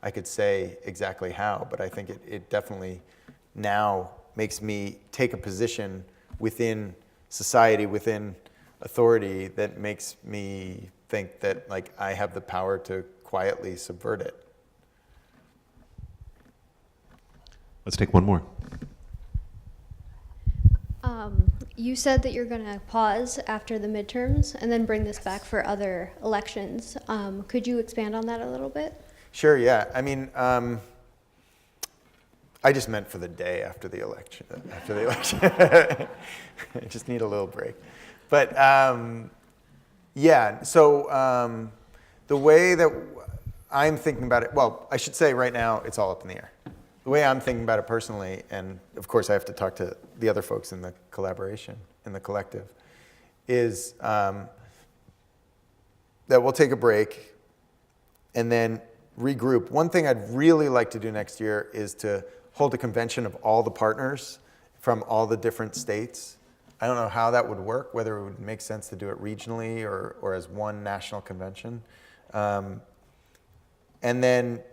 I could say exactly how, but I think it definitely now makes me take a position within society, within authority, that makes me think that I have the power to quietly subvert it. Let's take one more. You said that you're going to pause after the midterms and then bring this back for other elections. Could you expand on that a little bit? Sure, yeah. I just meant for the day after the election. I just need a little break. But so the way that I'm thinking about it, well, I should say right now it's all up in the air. the way I'm thinking about it personally, and of course I have to talk to the other folks in the collaboration, in the collective, is that we'll take a break and then regroup. One thing I'd really like to do next year is to hold a convention of all the partners from all the different states. I don't know how that would work, whether it would make sense to do it regionally or as one national convention. And then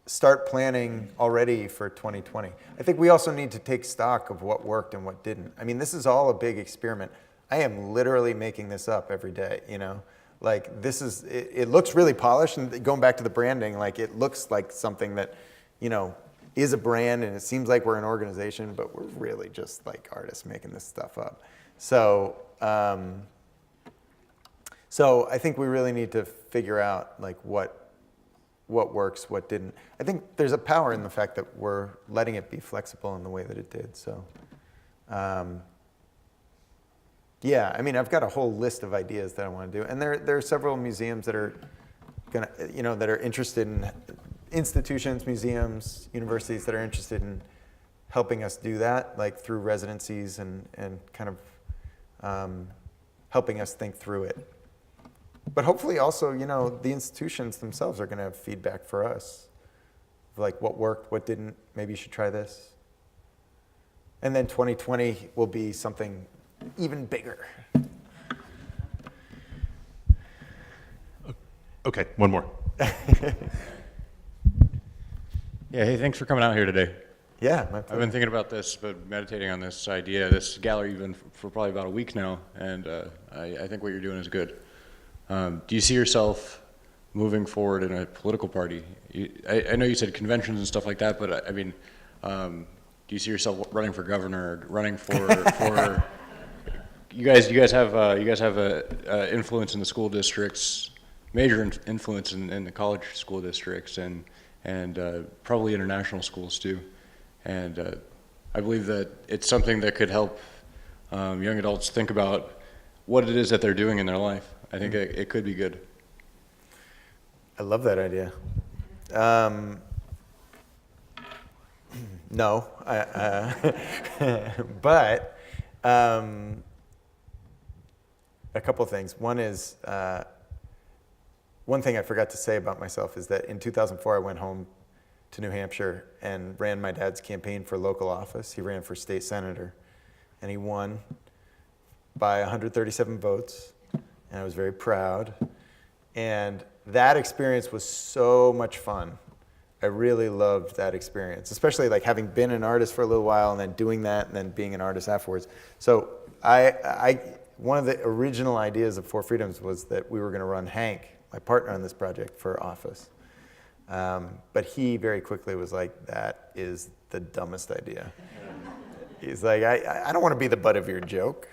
start planning already for 2020. I think we also need to take stock of what worked and what didn't. I mean, this is all a big experiment. I am literally making this up every day, you know? Like, this is, it looks really polished, and going back to the branding, like, it looks like something that, you know, is a brand, and it seems like we're an organization, but we're really just like artists making this stuff up. So, so I think we really need to figure out, like, what works, what didn't. I think there's a power in the fact that we're letting it be flexible in the way that it did. So, yeah, I mean, I've got a whole list of ideas that I want to do, and there are several museums that are gonna, you know, that are interested in institutions, museums, universities that are interested in helping us do that, like through residencies and kind of helping us think through it. But hopefully also, you know, the institutions themselves are going to have feedback for us, like what worked, what didn't, maybe you should try this. And then 2020 will be something even bigger. Okay, one more. Yeah, hey, thanks for coming out here today. Yeah, my I've pleasure. been thinking about this, but meditating on this idea, this gallery even for probably about a week now, and I think what you're doing is good. Do you see yourself moving forward in a political party? I know you said conventions and stuff like that, but I mean, do you see yourself running for governor, running for you guys have a influence in the school districts, major influence in the college school districts, and probably international schools too. And I believe that it's something that could help young adults think about what it is that they're doing in their life. I think it could be good. I love that idea. No, but a couple things. One is, one thing I forgot to say about myself is that in 2004 I went home to New Hampshire and ran my dad's campaign for local office. He ran for state senator, and he won by 137 votes, and I was very proud. And that experience was so much fun. I really loved that experience, especially like having been an artist for a little while and then doing that and then being an artist afterwards. So one of the original ideas of Four Freedoms was that we were going to run Hank, my partner on this project, for office. But he very quickly was like, that is the dumbest idea. He's like, I don't want to be the butt of your joke.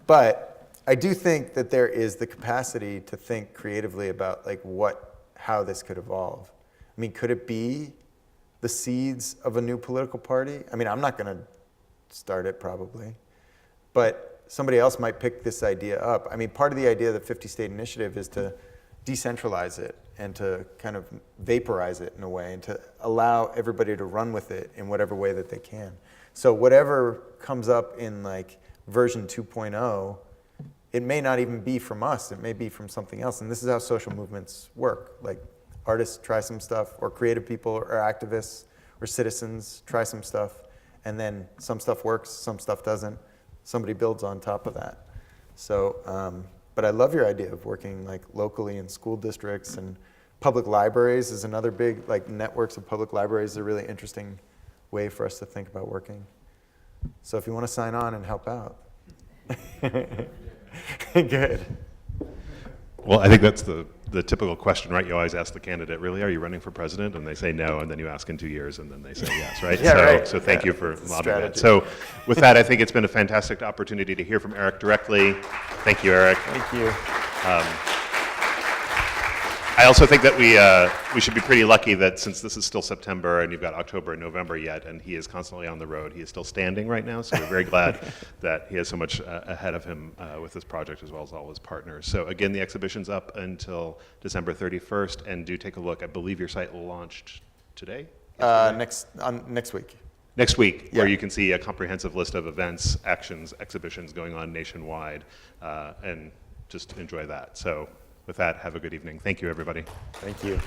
But I do think that there is the capacity to think creatively about like how this could evolve. I mean, could it be the seeds of a new political party? I mean, I'm not going to start it probably, but somebody else might pick this idea up. I mean, part of the idea of the 50 State Initiative is to decentralize it and to kind of vaporize it in a way and to allow everybody to run with it in whatever way that they can. So whatever comes up in like version 2.0, it may not even be from us, it may be from something else. And this is how social movements work. Like artists try some stuff, or creative people or activists or citizens try some stuff, and then some stuff works, some stuff doesn't. Somebody builds on top of that. So, but I love your idea of working like locally in school districts, and public libraries is another big, like networks of public libraries is a really interesting way for us to think about working. So if you want to sign on and help out. Good. Well, I think that's the typical question, right? You always ask the candidate, really, are you running for president? And they say no, and then you ask in 2 years, and then they say yes, right? Yeah, right. So thank Yeah, you for it's a lobbying that. strategy. So with that, I think it's been a fantastic opportunity to hear from Eric directly. Thank you, Eric. Thank you. I also think that we should be pretty lucky that since this is still September and you've got October and November yet, and he is constantly on the road, he is still standing right now. So we're very glad that he has so much ahead of him with this project, as well as all his partners. So again, the exhibition's up until December 31st, and do take a look. I believe your site launched today? Next week. Next week, where Yeah. you can see a comprehensive list of events, actions, exhibitions going on nationwide, and just enjoy that. So with that, have a good evening. Thank you, everybody. Thank you.